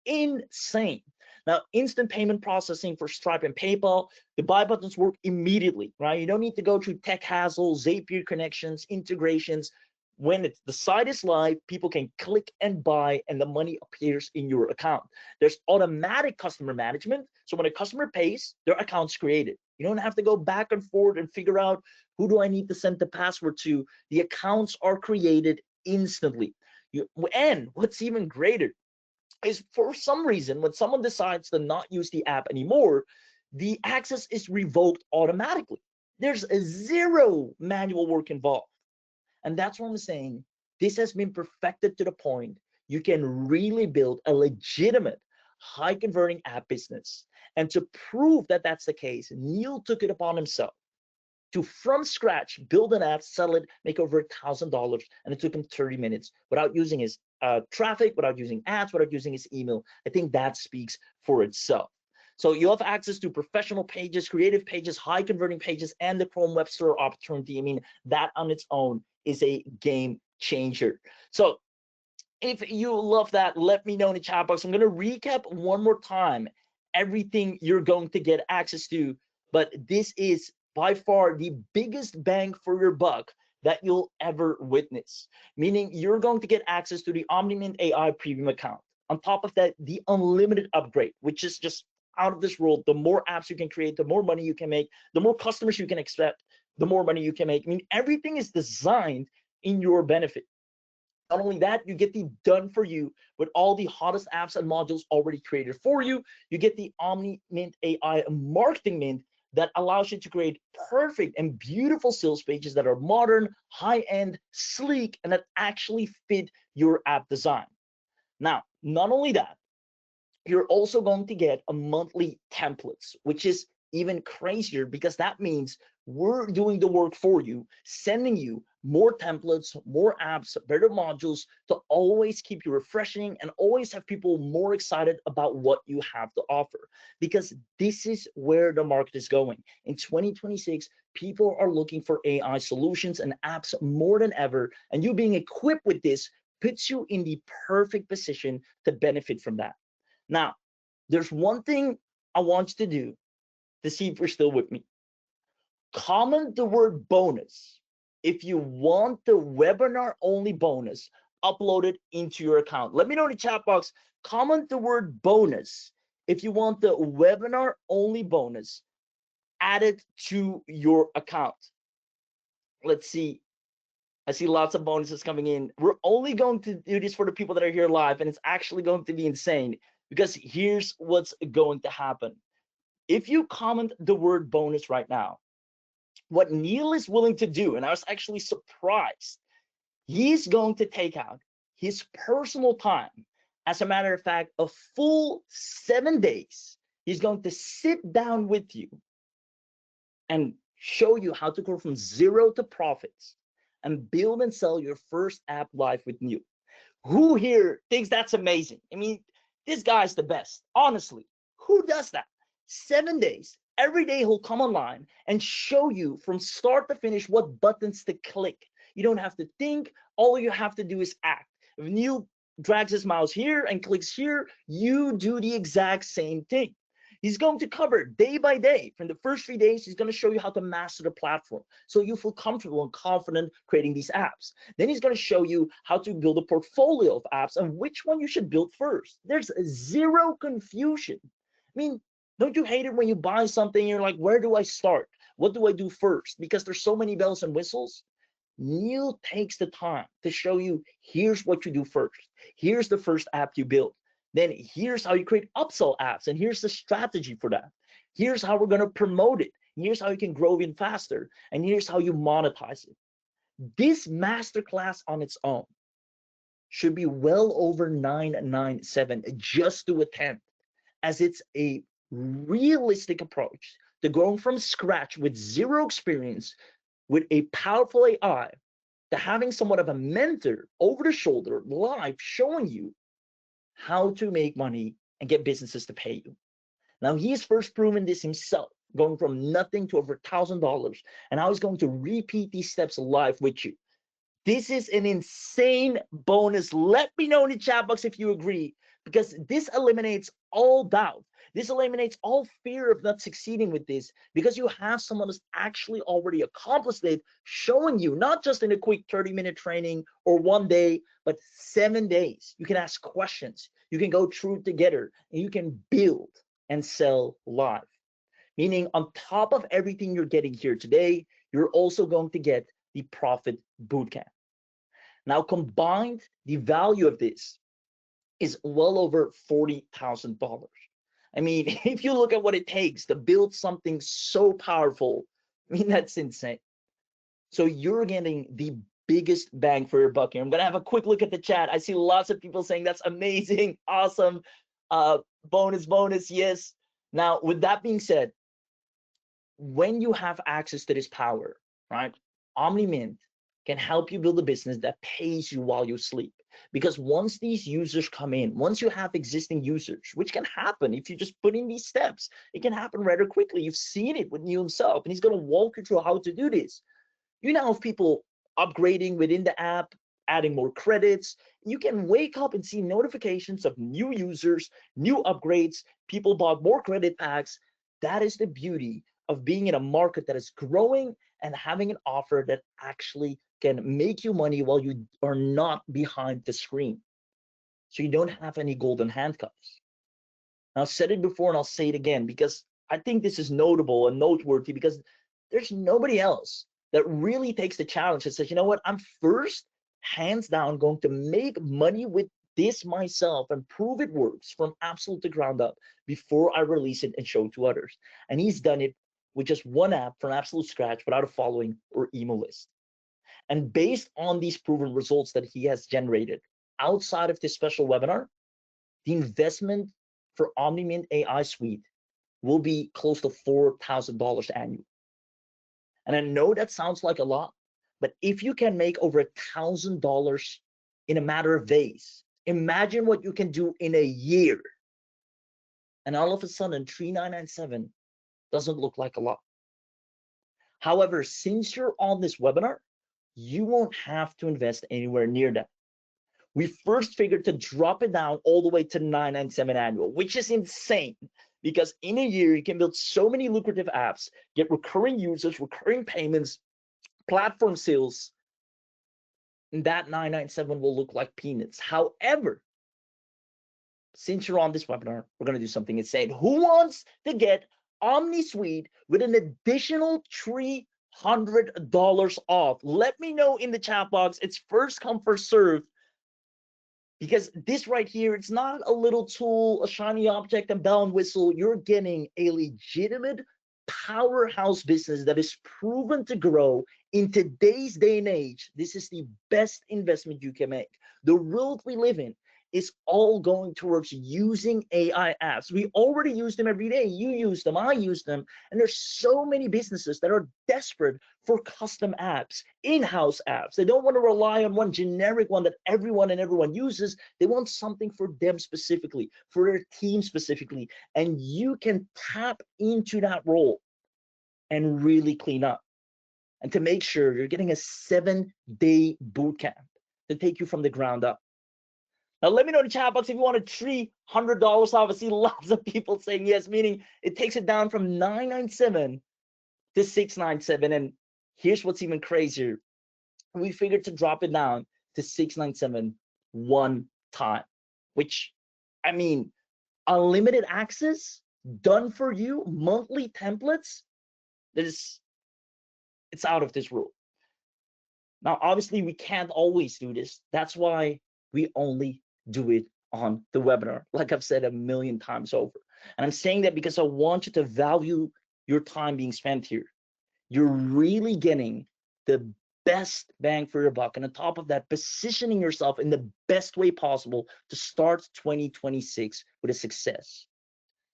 insane. Now, instant payment processing for Stripe and PayPal. The buy buttons work immediately, right? You don't need to go through tech hassle, Zapier connections, integrations. When the site is live, people can click and buy, and the money appears in your account. There's automatic customer management. So when a customer pays, their account's created. You don't have to go back and forth and figure out who do I need to send the password to. The accounts are created instantly. And what's even greater is, for some reason, when someone decides to not use the app anymore, the access is revoked automatically. There's a zero manual work involved. And that's what I'm saying. This has been perfected to the point you can really build a legitimate, high converting app business. And to prove that that's the case, Neil took it upon himself to, from scratch, build an app, sell it, make over $1,000, and it took him 30 minutes without using his traffic, without using ads, without using his email. I think that speaks for itself. So you have access to professional pages, creative pages, high converting pages, and the Chrome Web Store opportunity. I mean, that on its own is a game changer. So if you love that, let me know in the chat box. I'm going to recap one more time everything you're going to get access to, but this is by far the biggest bang for your buck that you'll ever witness. Meaning you're going to get access to the Omnimint AI premium account. On top of that, the unlimited upgrade, which is just out of this world. The more apps you can create, the more money you can make, the more customers you can expect, the more money you can make. I mean, everything is designed in your benefit. Not only that, you get the done for you with all the hottest apps and modules already created for you. You get the OmniMint AI Marketing Mint that allows you to create perfect and beautiful sales pages that are modern, high-end, sleek, and that actually fit your app design. Now, not only that, you're also going to get a monthly templates, which is even crazier because that means we're doing the work for you, sending you more templates, more apps, better modules to always keep you refreshing and always have people more excited about what you have to offer, because this is where the market is going. In 2026, people are looking for AI solutions and apps more than ever, and you being equipped with this puts you in the perfect position to benefit from that. Now, there's one thing I want you to do to see if you're still with me. Comment the word bonus if you want the webinar only bonus uploaded into your account. Let me know in the chat box. Comment the word bonus if you want the webinar only bonus added to your account. Let's see. I see lots of bonuses coming in. We're only going to do this for the people that are here live, and it's actually going to be insane because here's what's going to happen. If you comment the word bonus right now, what Neil is willing to do, and I was actually surprised, he's going to take out his personal time. As a matter of fact, a full 7 days, he's going to sit down with you and show you how to go from zero to profits and build and sell your first app live with Neil. Who here thinks that's amazing? I mean, this guy's the best, honestly. Who does that? 7 days, every day he'll come online and show you from start to finish what buttons to click. You don't have to think, all you have to do is act. If Neil drags his mouse here and clicks here, you do the exact same thing. He's going to cover day by day. From the first 3 days, he's going to show you how to master the platform so you feel comfortable and confident creating these apps. Then he's going to show you how to build a portfolio of apps and which one you should build first. There's zero confusion. I mean, don't you hate it when you buy something and you're like, where do I start? What do I do first? Because there's so many bells and whistles. Neil takes the time to show you, here's what you do first. Here's the first app you build. Then here's how you create upsell apps, and here's the strategy for that. Here's how we're going to promote it. Here's how you can grow even faster, and here's how you monetize it. This masterclass on its own should be well over $997 just to attend, as it's a realistic approach to growing from scratch with zero experience with a powerful AI to having somewhat of a mentor over the shoulder live showing you how to make money and get businesses to pay you. Now, he's first proven this himself, going from nothing to over $1,000, and now he's going to repeat these steps live with you. This is an insane bonus. Let me know in the chat box if you agree, because this eliminates all doubt. This eliminates all fear of not succeeding with this, because you have someone who's actually already accomplished it, showing you, not just in a quick 30-minute training or one day, but 7 days. You can ask questions, you can go through it together, and you can build and sell live. Meaning, on top of everything you're getting here today, you're also going to get the Profit Bootcamp. Now, combined, the value of this is well over $40,000. I mean, if you look at what it takes to build something so powerful, I mean, that's insane. So you're getting the biggest bang for your buck here. I'm gonna have a quick look at the chat. I see lots of people saying that's amazing, awesome, bonus, yes. Now, with that being said, when you have access to this power, right, omnimint can help you build a business that pays you while you sleep. Because once these users come in, once you have existing users, which can happen if you just put in these steps, it can happen rather quickly. You've seen it with Neil himself, and he's going to walk you through how to do this. You now have people upgrading within the app, adding more credits. You can wake up and see notifications of new users, new upgrades, people bought more credit packs. That is the beauty of being in a market that is growing and having an offer that actually can make you money while you are not behind the screen. So you don't have any golden handcuffs. Now, I've said it before and I'll say it again, because I think this is notable and noteworthy, because there's nobody else that really takes the challenge and says, you know what, I'm first, hands down, going to make money with this myself and prove it works from absolute to ground up before I release it and show it to others. And he's done it with just one app from absolute scratch without a following or email list. And based on these proven results that he has generated outside of this special webinar, the investment for omnimint AI Suite will be close to $4,000 annually. And I know that sounds like a lot, but if you can make over $1,000 in a matter of days, imagine what you can do in a year. And all of a sudden, 3,997 doesn't look like a lot. However, since you're on this webinar, you won't have to invest anywhere near that. We first figured to drop it down all the way to 997 annual, which is insane, because in a year you can build so many lucrative apps, get recurring users, recurring payments, platform sales, and that 997 will look like peanuts. However, since you're on this webinar, we're going to do something insane. Who wants to get Omni Suite with an additional $300 off? Let me know in the chat box. It's first come, first serve. Because this right here, it's not a little tool, a shiny object, and bell and whistle. You're getting a legitimate powerhouse business that is proven to grow in today's day and age. This is the best investment you can make. The world we live in is all going towards using AI apps. We already use them every day. You use them, I use them. And there's so many businesses that are desperate for custom apps, in-house apps. They don't want to rely on one generic one that everyone uses. They want something for them specifically, for their team specifically. And you can tap into that role and really clean up. And to make sure you're getting a 7-day bootcamp to take you from the ground up. Now, let me know in the chat box if you wanted $300 off. I see lots of people saying yes, meaning it takes it down from 997 to 697. And here's what's even crazier. We figured to drop it down to 697 one time, which, I mean, unlimited access done for you, monthly templates, it's out of this world. Now, obviously, we can't always do this. That's why we only do it on the webinar, like I've said a million times over. And I'm saying that because I want you to value your time being spent here. You're really getting the best bang for your buck. And on top of that, positioning yourself in the best way possible to start 2026 with a success.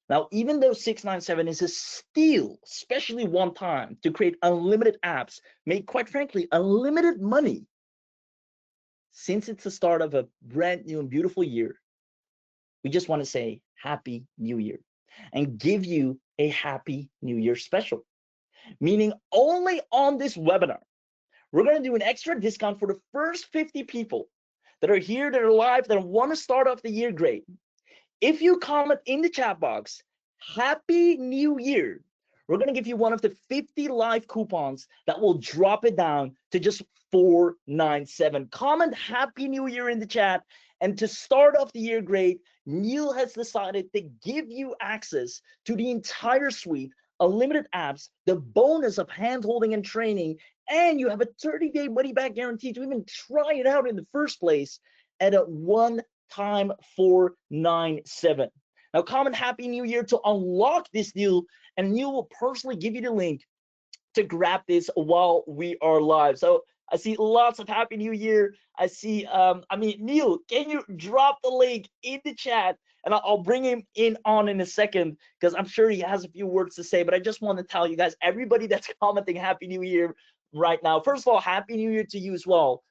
Now, even though 697 is a steal, especially one time, to create unlimited apps, make, quite frankly, unlimited money, since it's the start of a brand new and beautiful year, We just want to say Happy New Year and give you a Happy New Year special, meaning only on this webinar, we're going to do an extra discount for the first 50 people that are here, that are live, that want to start off the year great. If you comment in the chat box, Happy New Year, we're going to give you one of the 50 live coupons that will drop it down to just $497. Comment Happy New Year in the chat. And to start off the year great, Neil has decided to give you access to the entire suite, unlimited apps, the bonus of hand-holding and training, and you have a 30-day money-back guarantee to even try it out in the first place at a one-time $497. Now, comment Happy New Year to unlock this deal, and Neil will personally give you the link to grab this while we are live. So I see lots of Happy New Year. I see, Neil, can you drop the link in the chat? And I'll bring him in a second, because I'm sure he has a few words to say. But I just want to tell you guys, everybody that's commenting Happy New Year right now, first of all, Happy New Year to you as well.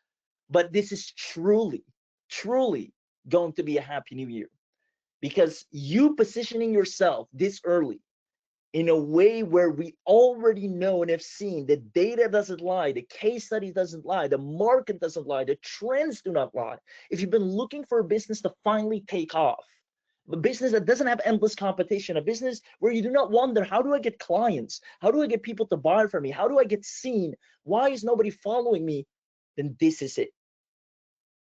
But this is truly, truly going to be a Happy New Year, because you positioning yourself this early in a way where we already know and have seen the data doesn't lie, the case study doesn't lie, the market doesn't lie, the trends do not lie. If you've been looking for a business to finally take off, a business that doesn't have endless competition, a business where you do not wonder, how do I get clients? How do I get people to buy from me? How do I get seen? Why is nobody following me? Then this is it.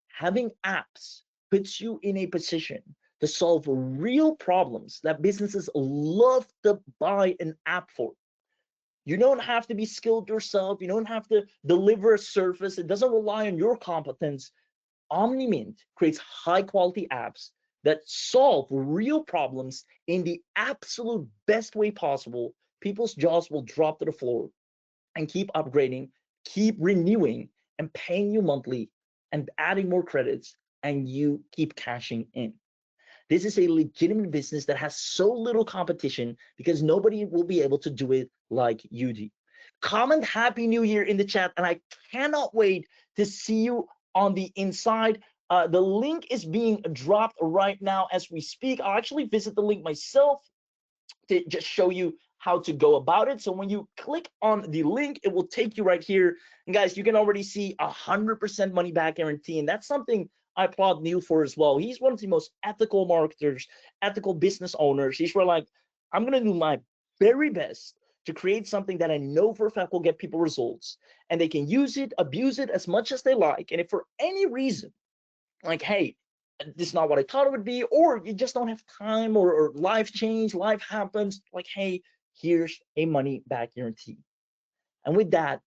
Having apps puts you in a position to solve real problems that businesses love to buy an app for. You don't have to be skilled yourself. You don't have to deliver a service. It doesn't rely on your competence. omnimint creates high quality apps that solve real problems in the absolute best way possible. People's jaws will drop to the floor and keep upgrading, keep renewing, and paying you monthly and adding more credits, and you keep cashing in. This is a legitimate business that has so little competition because nobody will be able to do it like you do. Comment Happy New Year in the chat, and I cannot wait to see you on the inside. The link is being dropped right now as we speak. I'll actually visit the link myself to just show you how to go about it. So when you click on the link, it will take you right here. And guys, you can already see 100% money back guarantee. And that's something I applaud Neil for as well. He's one of the most ethical marketers, ethical business owners. He's where like, I'm going to do my very best to create something that I know for a fact will get people results, and they can use it, abuse it as much as they like. And if for any reason, like, hey, this is not what I thought it would be, or you just don't have time, or life change, life happens, like, hey, here's a money back guarantee. And with that,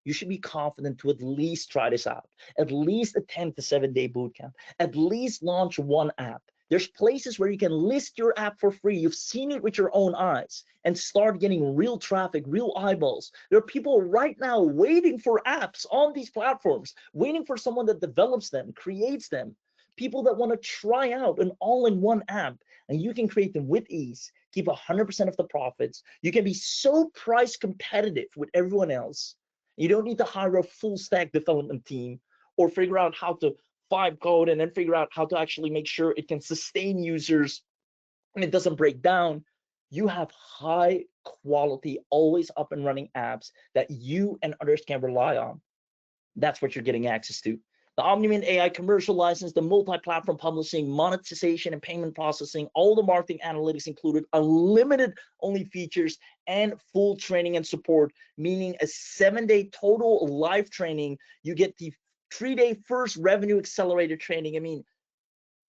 you should be confident to at least try this out, at least attend the 7-day bootcamp, at least launch one app. There's places where you can list your app for free. You've seen it with your own eyes and start getting real traffic, real eyeballs. There are people right now waiting for apps on these platforms, waiting for someone that develops them, creates them. People that want to try out an all-in-one app, and you can create them with ease, keep 100% of the profits. You can be so price competitive with everyone else. You don't need to hire a full stack development team or figure out how to vibe code and then figure out how to actually make sure it can sustain users and it doesn't break down. You have high quality, always up and running apps that you and others can rely on. That's what you're getting access to. The omnimint AI commercial license, the multi-platform publishing, monetization and payment processing, all the marketing analytics included, unlimited only features, and full training and support, meaning a 7-day total live training. You get the 3-day first revenue accelerator training. I mean,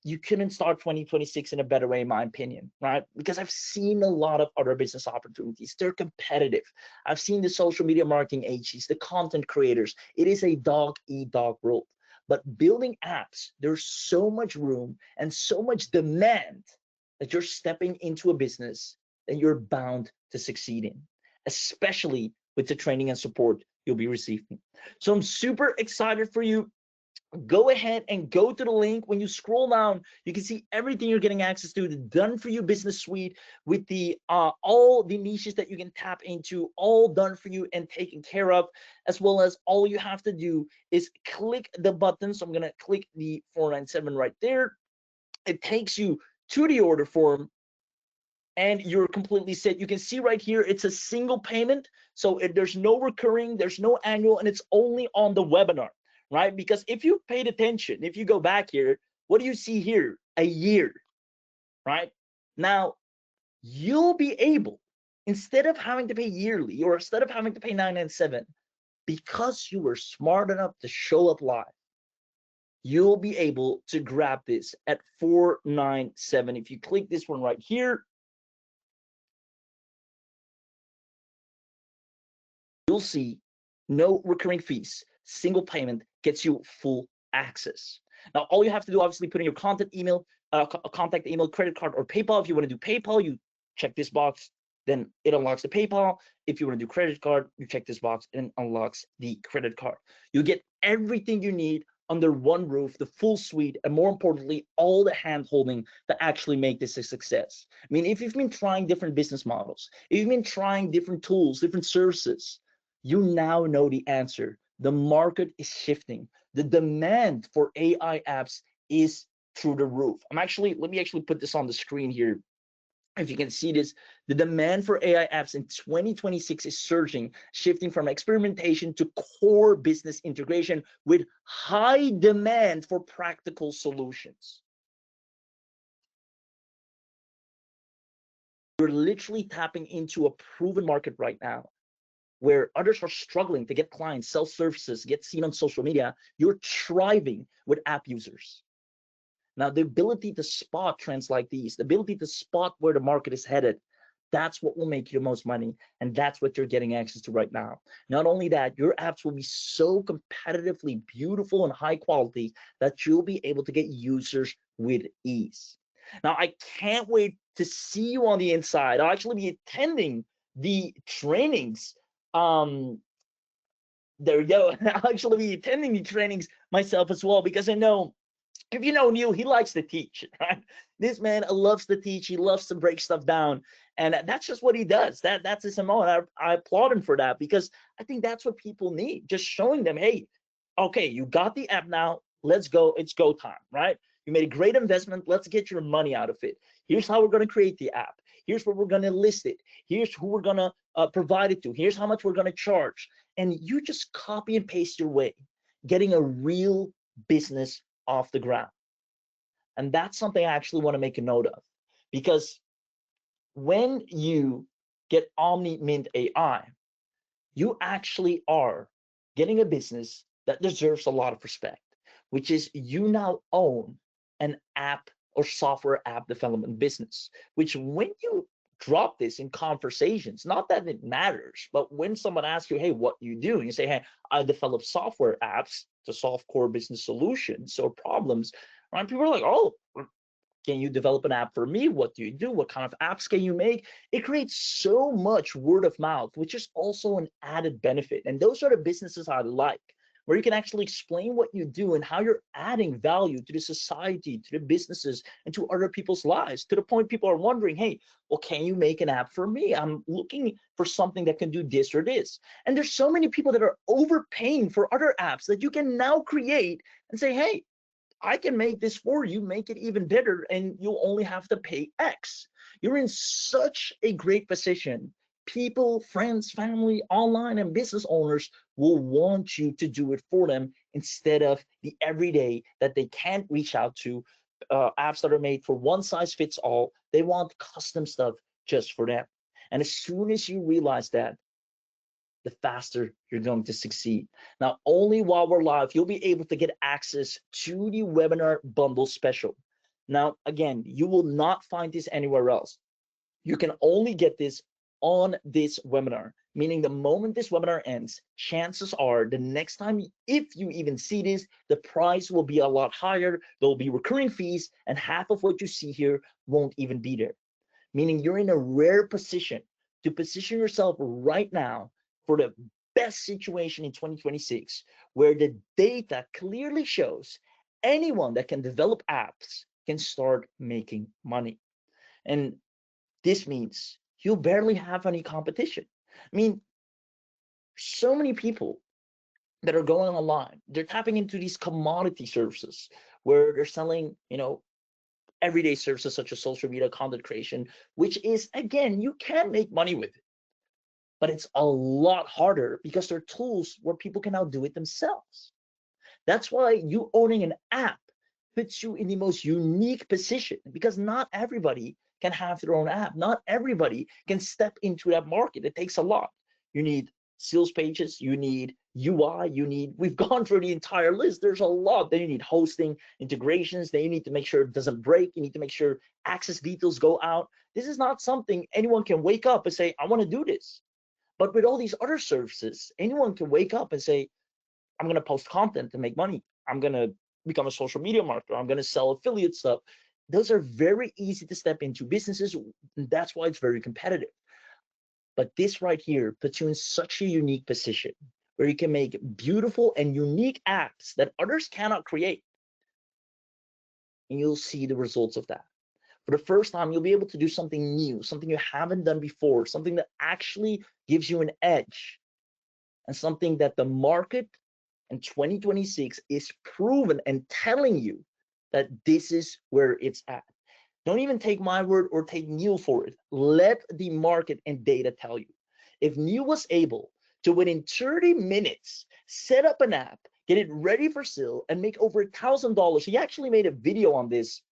you couldn't start 2026 in a better way, in my opinion, right? Because I've seen a lot of other business opportunities. They're competitive. I've seen the social media marketing agencies, the content creators. It is a dog-eat-dog world. But building apps, there's so much room and so much demand that you're stepping into a business that you're bound to succeed in, especially with the training and support you'll be receiving. So I'm super excited for you. Go ahead and go to the link. When you scroll down, you can see everything you're getting access to, the done for you business suite with the all the niches that you can tap into, all done for you and taken care of, as well as all you have to do is click the button. So I'm going to click the 497 right there. It takes you to the order form, and you're completely set. You can see right here, it's a single payment. So there's no recurring, there's no annual, and it's only on the webinar, right? Because if you paid attention, if you go back here, what do you see here? A year, right? Now, you'll be able, instead of having to pay yearly, or instead of having to pay $997, because you were smart enough to show up live, you'll be able to grab this at $497. If you click this one right here, you'll see no recurring fees, single payment gets you full access. Now, all you have to do, obviously, put in your contact email, credit card, or PayPal. If you want to do PayPal, you check this box, then it unlocks the PayPal. If you want to do credit card, you check this box and it unlocks the credit card. You get everything you need under one roof, the full suite, and more importantly, all the hand holding to actually make this a success. I mean, if you've been trying different business models, if you've been trying different tools, different services, you now know the answer. The market is shifting. The demand for AI apps is through the roof. Let me actually put this on the screen here. If you can see this, the demand for AI apps in 2026 is surging, shifting from experimentation to core business integration with high demand for practical solutions. You're literally tapping into a proven market right now, where others are struggling to get clients, sell services, get seen on social media. You're thriving with app users. Now, the ability to spot trends like these, the ability to spot where the market is headed, that's what will make you the most money. And that's what you're getting access to right now. Not only that, your apps will be so competitively beautiful and high quality that you'll be able to get users with ease. Now, I can't wait to see you on the inside. I'll actually be attending the trainings. There you go. I'll actually be attending the trainings myself as well, because I know, if you know Neil, he likes to teach, right? This man loves to teach. He loves to break stuff down, and that's just what he does. That's his MO, and I applaud him for that, because I think that's what people need. Just showing them, hey, okay, you got the app now. Let's go. It's go time, right? You made a great investment. Let's get your money out of it. Here's how we're going to create the app. Here's where we're going to list it. Here's who we're going to provide it to. Here's how much we're going to charge. And you just copy and paste your way, getting a real business off the ground. And that's something I actually want to make a note of, because when you get omnimint AI, you actually are getting a business that deserves a lot of respect, which is you now own an app or software app development business, which when you drop this in conversations, not that it matters, but when someone asks you, hey, what do you do? And you say, hey, I develop software apps to solve core business solutions or problems, right? People are like, oh, can you develop an app for me? What do you do? What kind of apps can you make? It creates so much word of mouth, which is also an added benefit. And those are the businesses I like, where you can actually explain what you do and how you're adding value to the society, to the businesses, and to other people's lives, to the point people are wondering, hey, well, can you make an app for me? I'm looking for something that can do this or this. And there's so many people that are overpaying for other apps that you can now create and say, hey, I can make this for you, make it even better, and you'll only have to pay X. You're in such a great position. People, friends, family, online, and business owners will want you to do it for them, instead of the everyday that they can't reach out to, apps that are made for one size fits all. They want custom stuff just for them. And as soon as you realize that, the faster you're going to succeed. Now, only while we're live, you'll be able to get access to the webinar bundle special. Now, again, you will not find this anywhere else. You can only get this on this webinar, meaning the moment this webinar ends, chances are the next time, if you even see this, the price will be a lot higher. There'll be recurring fees, and half of what you see here won't even be there. Meaning you're in a rare position to position yourself right now for the best situation in 2026, where the data clearly shows anyone that can develop apps can start making money. And this means you barely have any competition. I mean, so many people that are going online, they're tapping into these commodity services where they're selling, everyday services such as social media content creation, which is, again, you can make money with it, but it's a lot harder because there are tools where people can now do it themselves. That's why you owning an app puts you in the most unique position, because not everybody can have their own app. Not everybody can step into that market. It takes a lot. You need sales pages, you need UI, we've gone through the entire list. There's a lot. Then you need hosting, integrations, then you need to make sure it doesn't break. You need to make sure access details go out. This is not something anyone can wake up and say, I want to do this. But with all these other services, anyone can wake up and say, I'm going to post content to make money. I'm going to become a social media marketer. I'm going to sell affiliate stuff. Those are very easy to step into businesses. And that's why it's very competitive. But this right here puts you in such a unique position where you can make beautiful and unique apps that others cannot create. And you'll see the results of that. For the first time, you'll be able to do something new, something you haven't done before, something that actually gives you an edge, and something that the market in 2026 is proven and telling you that this is where it's at. Don't even take my word or take Neil for it. Let the market and data tell you. If Neil was able to, within 30 minutes, set up an app, get it ready for sale, and make over $1,000, he actually made a video on this,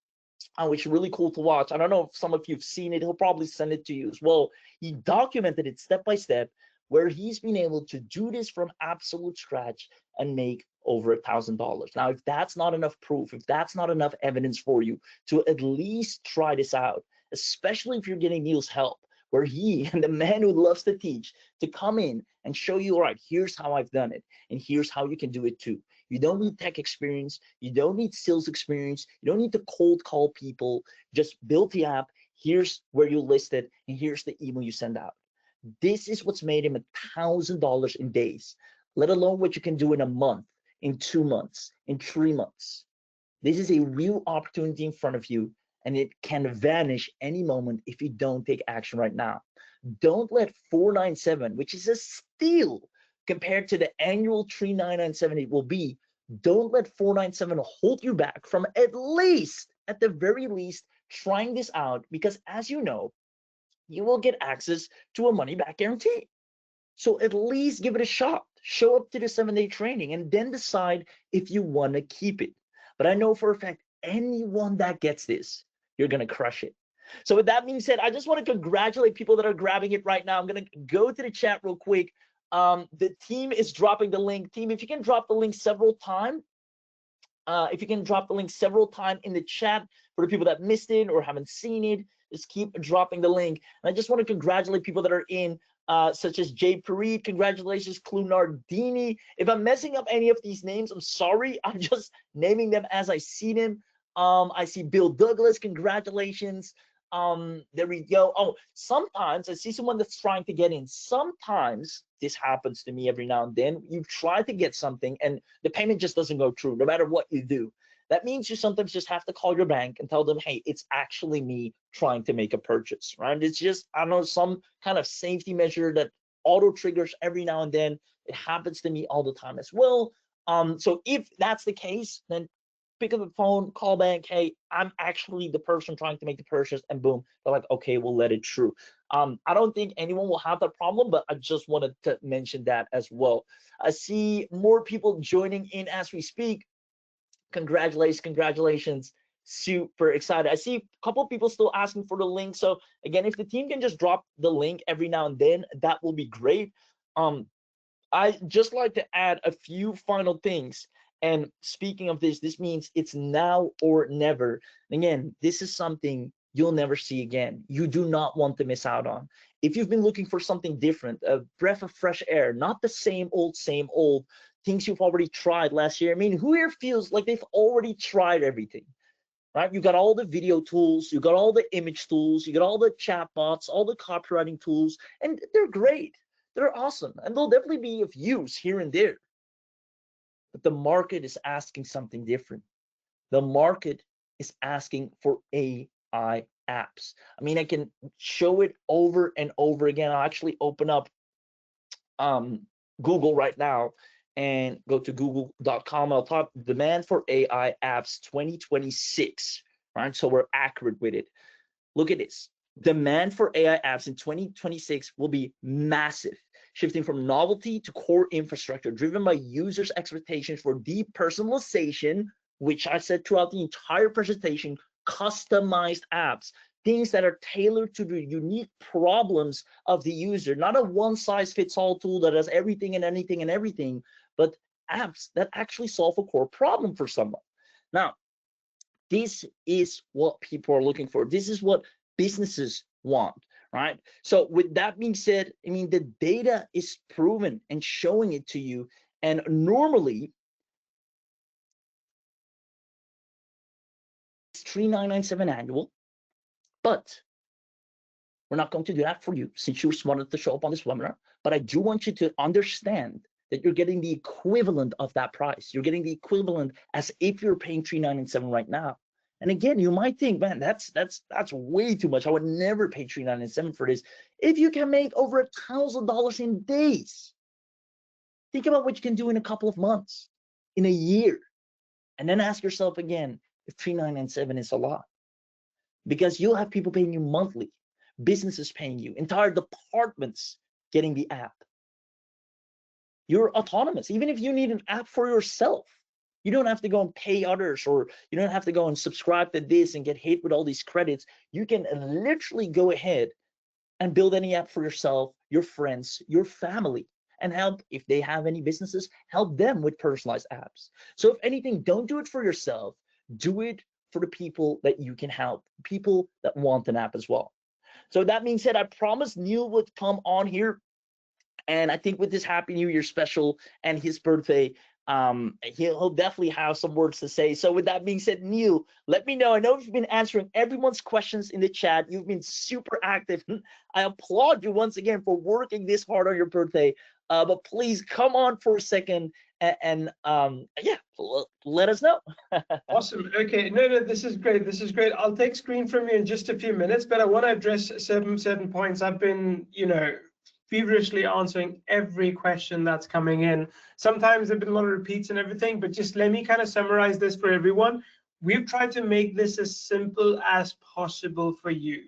which is really cool to watch. I don't know if some of you have seen it. He'll probably send it to you as well. He documented it step by step, where he's been able to do this from absolute scratch and make over $1,000. Now, if that's not enough proof, if that's not enough evidence for you to at least try this out, especially if you're getting Neil's help, where he and the man who loves to teach, to come in and show you, all right, here's how I've done it, and here's how you can do it too. You don't need tech experience, you don't need sales experience, you don't need to cold call people. Just build the app, here's where you list it, and here's the email you send out. This is what's made him $1,000 in days, let alone what you can do in a month, in 2 months, in 3 months. This is a real opportunity in front of you, and it can vanish any moment if you don't take action right now. Don't let 497, which is a steal compared to the annual 3,997 it will be, don't let 497 hold you back from at least, at the very least, trying this out, because as you know, you will get access to a money back guarantee. So at least give it a shot. Show up to the 7-day training and then decide if you want to keep it. But I know for a fact, anyone that gets this, you're going to crush it. So with that being said, I just want to congratulate people that are grabbing it right now. I'm going to go to the chat real quick. The team is dropping the link. Team, if you can drop the link several times, in the chat for the people that missed it or haven't seen it, just keep dropping the link. And I just want to congratulate people that are in, such as Jay Parid, congratulations, Clunardini. If I'm messing up any of these names, I'm sorry. I'm just naming them as I see them. I see Bill Douglas, congratulations. There we go. Oh, sometimes I see someone that's trying to get in. Sometimes this happens to me every now and then. You try to get something and the payment just doesn't go through, no matter what you do. That means you sometimes just have to call your bank and tell them, hey, it's actually me trying to make a purchase, right? It's just, I don't know, some kind of safety measure that auto triggers every now and then. It happens to me all the time as well. So if that's the case, then pick up the phone, call bank, hey, I'm actually the person trying to make the purchase, and boom, they're like, okay, we'll let it through. I don't think anyone will have that problem, but I just wanted to mention that as well. I see more people joining in as we speak. Congratulations. Super excited. I see a couple of people still asking for the link. So again, if the team can just drop the link every now and then, that will be great. I just like to add a few final things. And speaking of this, this means it's now or never. Again, this is something you'll never see again. You do not want to miss out on. If you've been looking for something different, a breath of fresh air, not the same old things you've already tried last year. I mean, who here feels like they've already tried everything, right? You got all the video tools, you got all the image tools, you got all the chatbots, all the copywriting tools, and they're great. They're awesome, and they'll definitely be of use here and there. But the market is asking something different. The market is asking for AI apps. I mean, I can show it over and over again. I'll actually open up Google right now and go to google.com. I'll type demand for AI apps 2026. right? So we're accurate with it. Look at this. Demand for AI apps in 2026 will be massive, shifting from novelty to core infrastructure, driven by users' expectations for deep personalization, which I said throughout the entire presentation, customized apps, things that are tailored to the unique problems of the user, not a one-size-fits-all tool that does everything and anything and everything, but apps that actually solve a core problem for someone. Now, this is what people are looking for. This is what businesses want, right? So with that being said, I mean, the data is proven and showing it to you. And normally it's $3,997 annual, but we're not going to do that for you since you wanted to show up on this webinar. But I do want you to understand that you're getting the equivalent of that price. You're getting the equivalent as if you're paying $3,997 right now. And again, you might think, man, that's way too much. I would never pay $3,997 for this. If you can make over $1,000 in days, think about what you can do in a couple of months, in a year, and then ask yourself again if $3,997 is a lot, because you'll have people paying you monthly, businesses paying you, entire departments getting the app. You're autonomous. Even if you need an app for yourself, you don't have to go and pay others, or you don't have to go and subscribe to this and get hit with all these credits. You can literally go ahead and build any app for yourself, your friends, your family, and help, if they have any businesses, help them with personalized apps. So if anything, don't do it for yourself. Do it for the people that you can help, people that want an app as well. So that being said, I promised Neil would come on here. And I think with this Happy New Year special and his birthday, he'll definitely have some words to say. So with that being said, Neil, let me know. I know you've been answering everyone's questions in the chat. You've been super active. I applaud you once again for working this hard on your birthday. But please come on for a second and yeah, let us know. Awesome. Okay. No, this is great. This is great. I'll take screen from you in just a few minutes, but I want to address certain points. I've been, feverishly answering every question that's coming in. Sometimes there've been a lot of repeats and everything, but just let me kind of summarize this for everyone. We've tried to make this as simple as possible for you.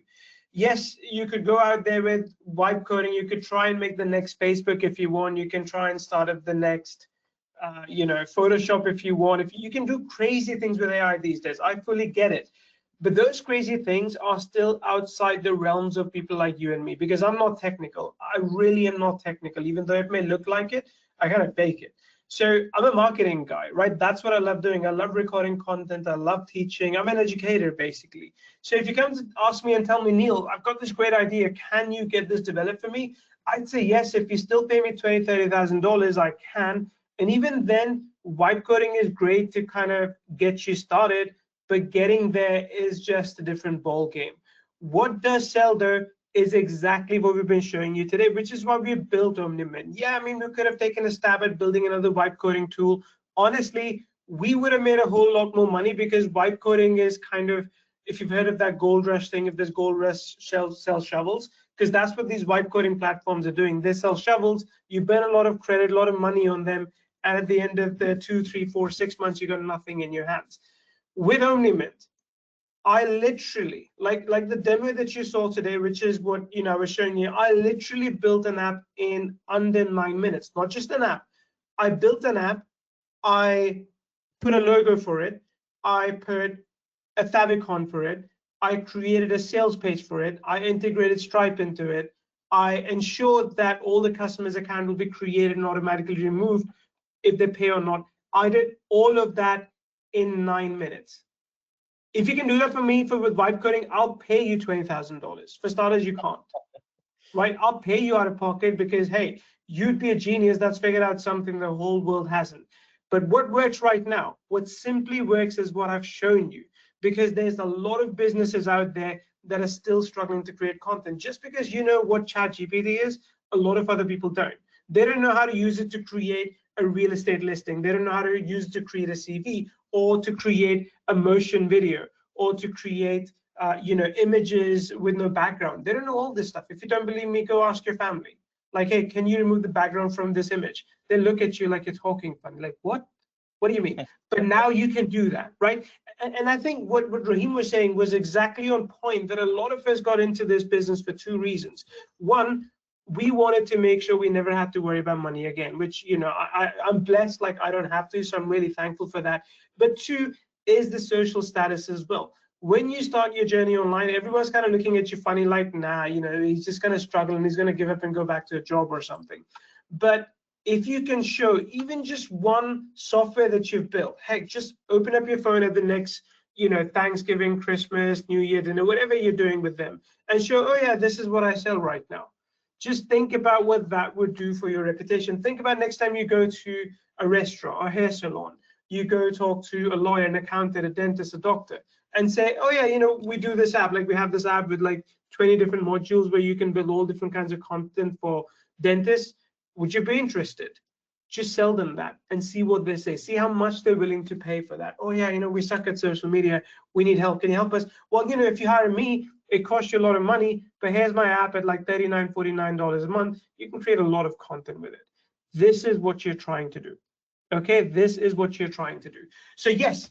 Yes, you could go out there with vibe coding. You could try and make the next Facebook if you want. You can try and start up the next, Photoshop if you want. If you can do crazy things with AI these days, I fully get it. But those crazy things are still outside the realms of people like you and me, because I'm not technical. I really am not technical. Even though it may look like it, I kind of fake it. So I'm a marketing guy, right? That's what I love doing. I love recording content. I love teaching. I'm an educator, basically. So if you come to ask me and tell me, Neil, I've got this great idea, can you get this developed for me? I'd say yes. If you still pay me $20,000, $30,000, I can. And even then, vibe coding is great to kind of get you started, but getting there is just a different ball game. What does sell though is exactly what we've been showing you today, which is why we built omnimint. Yeah, I mean, we could have taken a stab at building another vibe coding tool. Honestly, we would have made a whole lot more money, because vibe coding is kind of, if you've heard of that gold rush thing, if there's gold rush, sell shovels, because that's what these vibe coding platforms are doing. They sell shovels, you burn a lot of credit, a lot of money on them, and at the end of the 2, 3, 4, 6 months, you got nothing in your hands. With omnimint, I literally, like the demo that you saw today, which is what I was showing you, I literally built an app in under 9 minutes. Not just an app. I built an app, I put a logo for it, I put a favicon for it, I created a sales page for it, I integrated Stripe into it, I ensured that all the customers' account will be created and automatically removed if they pay or not. I did all of that in 9 minutes. If you can do that for me with vibe coding, I'll pay you $20,000. For starters, you can't, right? I'll pay you out of pocket, because hey, you'd be a genius that's figured out something the whole world hasn't. But what works right now, what simply works, is what I've shown you, because there's a lot of businesses out there that are still struggling to create content. Just because you know what ChatGPT is, a lot of other people don't. They don't know how to use it to create a real estate listing. They don't know how to use it to create a CV, or to create a motion video, or to create images with no background. They don't know all this stuff. If you don't believe me, go ask your family. Like, hey, can you remove the background from this image? They look at you like you're talking funny. Like, what? What do you mean? But now you can do that, right? And I think what Raheem was saying was exactly on point, that a lot of us got into this business for two reasons. One, we wanted to make sure we never had to worry about money again, which, you know, I'm blessed, like I don't have to, so I'm really thankful for that. But two is the social status as well. When you start your journey online, everyone's kind of looking at you funny, like, nah, you know, he's just going to struggle and he's going to give up and go back to a job or something. But if you can show even just one software that you've built, heck, just open up your phone at the next, you know, Thanksgiving, Christmas, New Year dinner, whatever you're doing with them, and show, oh yeah, this is what I sell right now. Just think about what that would do for your reputation. Think about next time you go to a restaurant, a hair salon, you go talk to a lawyer, an accountant, a dentist, a doctor, and say, oh yeah, you know, we do this app, like we have this app with like 20 different modules where you can build all different kinds of content for dentists. Would you be interested? Just sell them that and see what they say. See how much they're willing to pay for that. Oh yeah, you know, we suck at social media. We need help. Can you help us? Well, you know, if you hire me, it costs you a lot of money, but here's my app at like $39, $49 a month. You can create a lot of content with it. This is what you're trying to do. Okay, this is what you're trying to do. So yes,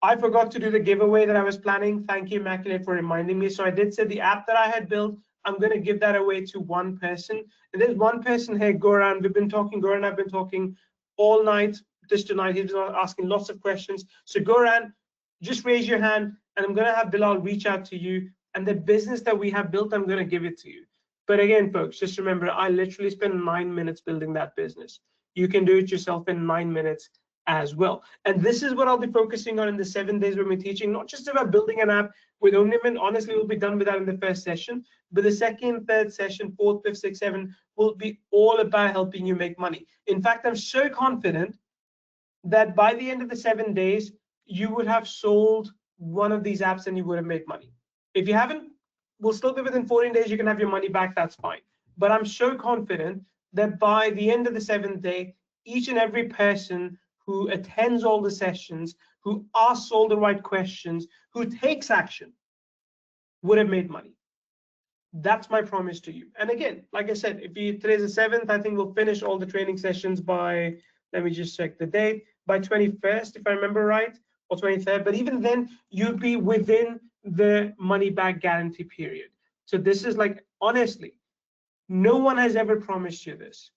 I forgot to do the giveaway that I was planning. Thank you, Immaculate, for reminding me. So I did say the app that I had built, I'm going to give that away to one person. And there's one person here, Goran. We've been talking, Goran, I've been talking all night, this tonight. He's been asking lots of questions. So Goran, just raise your hand and I'm going to have Bilal reach out to you. And the business that we have built, I'm going to give it to you. But again, folks, just remember, I literally spent 9 minutes building that business. You can do it yourself in 9 minutes as well. And this is what I'll be focusing on in the 7 days when we're teaching, not just about building an app with omnimint. Honestly, we'll be done with that in the first session, but the second, third session, fourth, fifth, sixth, seven will be all about helping you make money. In fact, I'm so confident that by the end of the 7 days, you would have sold one of these apps and you would have made money. If you haven't, we'll still be within 14 days, you can have your money back, that's fine. But I'm so confident that by the end of the 7th day, each and every person who attends all the sessions, who asks all the right questions, who takes action, would have made money. That's my promise to you. And again, like I said, if you, today's the 7th, I think we'll finish all the training sessions by, let me just check the date, by 21st, if I remember right, or 23rd. But even then, you'd be within the money back guarantee period. So this is like, honestly, no one has ever promised you this.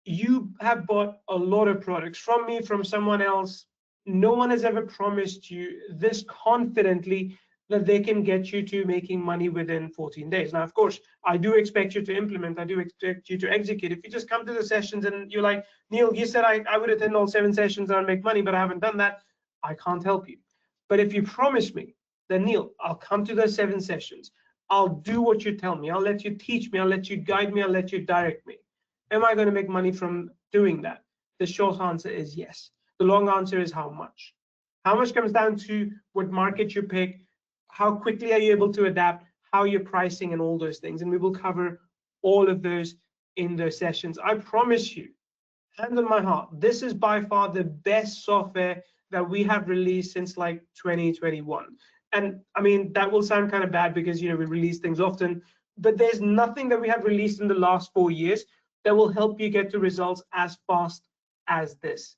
You have bought a lot of products from me, from someone else. No one has ever promised you this confidently that they can get you to making money within 14 days. Now, of course, I do expect you to implement. I do expect you to execute. If you just come to the sessions and you're like, Neil, you said I would attend all 7 sessions and I'll make money, but I haven't done that, I can't help you. But if you promise me, then Neil, I'll come to those 7 sessions. I'll do what you tell me. I'll let you teach me. I'll let you guide me. I'll let you direct me. Am I going to make money from doing that? The short answer is yes. The long answer is how much. How much comes down to what market you pick, how quickly are you able to adapt, how you're pricing, and all those things. And we will cover all of those in those sessions. I promise you, hand on my heart, this is by far the best software that we have released since like 2021. And I mean, that will sound kind of bad because, you know, we release things often, but there's nothing that we have released in the last 4 years that will help you get to results as fast as this.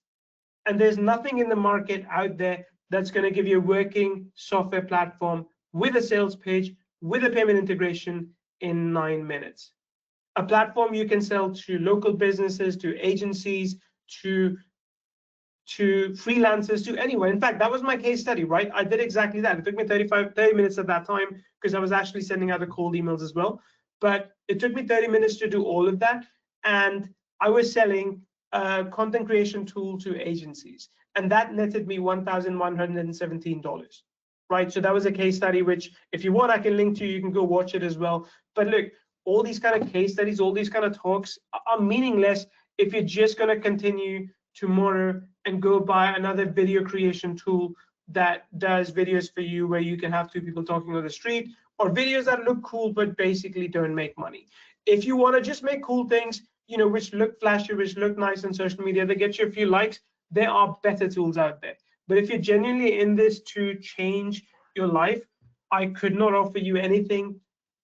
And there's nothing in the market out there that's going to give you a working software platform with a sales page, with a payment integration in 9 minutes. A platform you can sell to local businesses, to agencies, to freelancers, to anyone. In fact, that was my case study, right? I did exactly that. It took me 30 minutes at that time because I was actually sending out the cold emails as well. But it took me 30 minutes to do all of that. And I was selling a content creation tool to agencies. And that netted me $1,117, right? So that was a case study, which if you want, I can link to you. You can go watch it as well. But look, all these kind of case studies, all these kind of talks are meaningless if you're just going to continue tomorrow and go buy another video creation tool that does videos for you where you can have 2 people talking on the street, or videos that look cool but basically don't make money. If you want to just make cool things, you know, which look flashy, which look nice on social media, that get you a few likes, there are better tools out there. But if you're genuinely in this to change your life, I could not offer you anything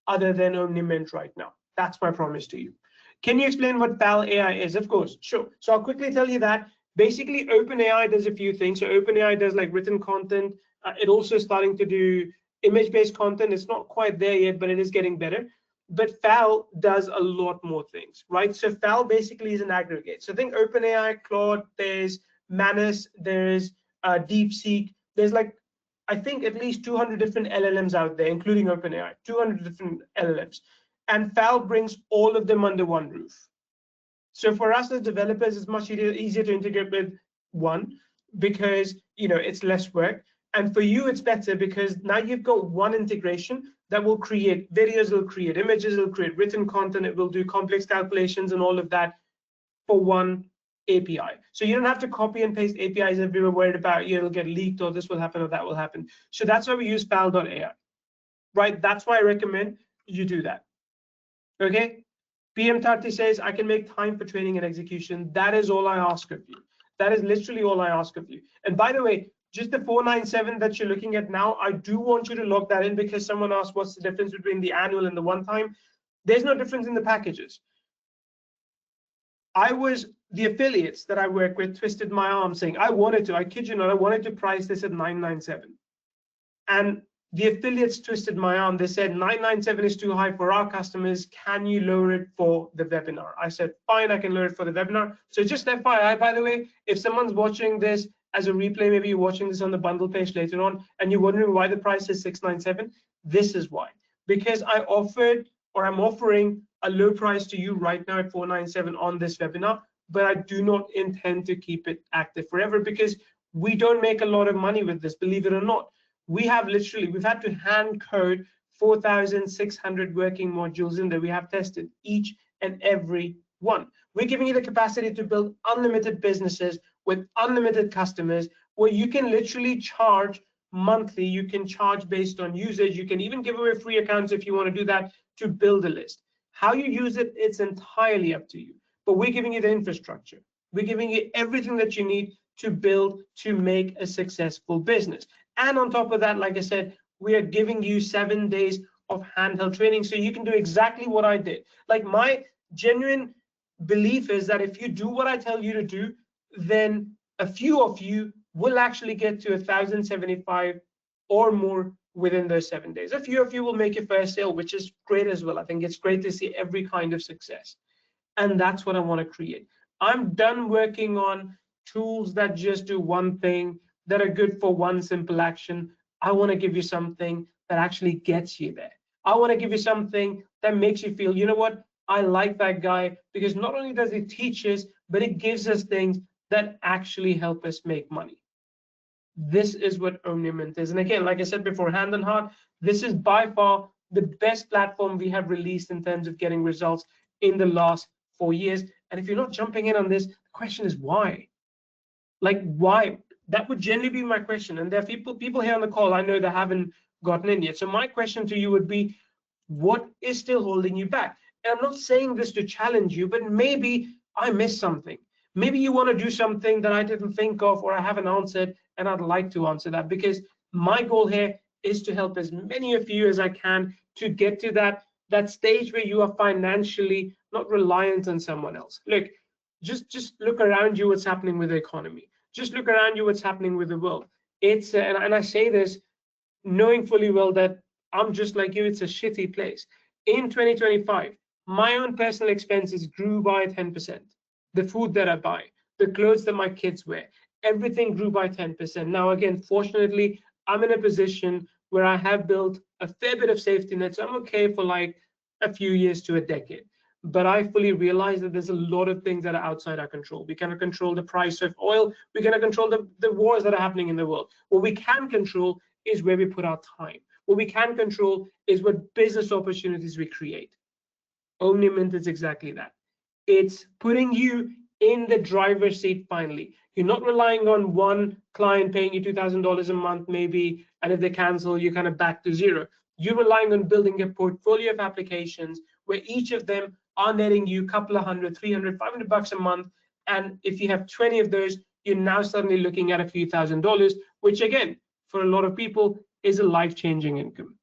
other than omnimint right now. That's my promise to you. Can you explain what Pal AI is? Of course, sure. So I'll quickly tell you that. Basically, OpenAI does a few things. So OpenAI does like written content. It also starting to do image-based content. It's not quite there yet, but it is getting better. But FAL does a lot more things, right? So FAL basically is an aggregate. So think OpenAI, Claude, there's Manus, there's DeepSeek. There's like, I think at least 200 different LLMs out there, including OpenAI, 200 different LLMs. And FAL brings all of them under one roof. So for us as developers, it's much easier to integrate with one because it's less work. And for you, it's better because now you've got one integration that will create videos, will create images, will create written content, it will do complex calculations and all of that for one API. So you don't have to copy and paste APIs if you're worried about it'll get leaked or this will happen or that will happen. So that's why we use fal.ai, right? That's why I recommend you do that. Okay. PM Tati says, I can make time for training and execution. That is all I ask of you. That is literally all I ask of you. And by the way, just the 497 that you're looking at now, I do want you to log that in because someone asked what's the difference between the annual and the one-time. There's no difference in the packages. The affiliates that I work with twisted my arm saying, I kid you not, I wanted to price this at 997. And the affiliates twisted my arm. They said 997 is too high for our customers. Can you lower it for the webinar? I said, fine, I can lower it for the webinar. So just FYI, by the way, if someone's watching this as a replay, maybe you're watching this on the bundle page later on, and you're wondering why the price is 697, this is why. Because I'm offering a low price to you right now at 497 on this webinar, but I do not intend to keep it active forever because we don't make a lot of money with this, believe it or not. We've had to hand code 4,600 working modules in there. We have tested each and every one. We're giving you the capacity to build unlimited businesses with unlimited customers where you can literally charge monthly. You can charge based on usage. You can even give away free accounts if you want to do that to build a list. How you use it, it's entirely up to you. But we're giving you the infrastructure. We're giving you everything that you need to build, to make a successful business. And on top of that, like I said, we are giving you 7 days of handheld training so you can do exactly what I did. Like my genuine belief is that if you do what I tell you to do, then a few of you will actually get to 1,075 or more within those 7 days. A few of you will make your first sale, which is great as well. I think it's great to see every kind of success. And that's what I want to create. I'm done working on tools that just do one thing, that are good for one simple action. I want to give you something that actually gets you there. I want to give you something that makes you feel, you know what, I like that guy because not only does he teach us, but it gives us things that actually help us make money. This is what omnimint is. And again, like I said before, hand on heart, this is by far the best platform we have released in terms of getting results in the last 4 years. And if you're not jumping in on this, the question is why? Like, why? That would generally be my question. And there are people here on the call I know that haven't gotten in yet. So my question to you would be, what is still holding you back? And I'm not saying this to challenge you, but maybe I missed something. Maybe you want to do something that I didn't think of or I haven't answered, and I'd like to answer that because my goal here is to help as many of you as I can to get to that stage where you are financially not reliant on someone else. Look, just look around you what's happening with the economy. Just look around you what's happening with the world. It's and I say this knowing fully well that I'm just like you, it's a shitty place. In 2025, my own personal expenses grew by 10%. The food that I buy, the clothes that my kids wear, everything grew by 10%. Now, again, fortunately, I'm in a position where I have built a fair bit of safety nets. I'm okay for like a few years to a decade. But I fully realize that there's a lot of things that are outside our control. We cannot control the price of oil. We cannot control the wars that are happening in the world. What we can control is where we put our time. What we can control is what business opportunities we create. Omnimint is exactly that. It's putting you in the driver's seat finally. You're not relying on one client paying you $2,000 a month maybe, and if they cancel, you're kind of back to zero. You're relying on building a portfolio of applications where each of them are netting you a couple of $100, $300, $500 a month. And if you have 20 of those, you're now suddenly looking at a few $1,000s, which again, for a lot of people is a life-changing income.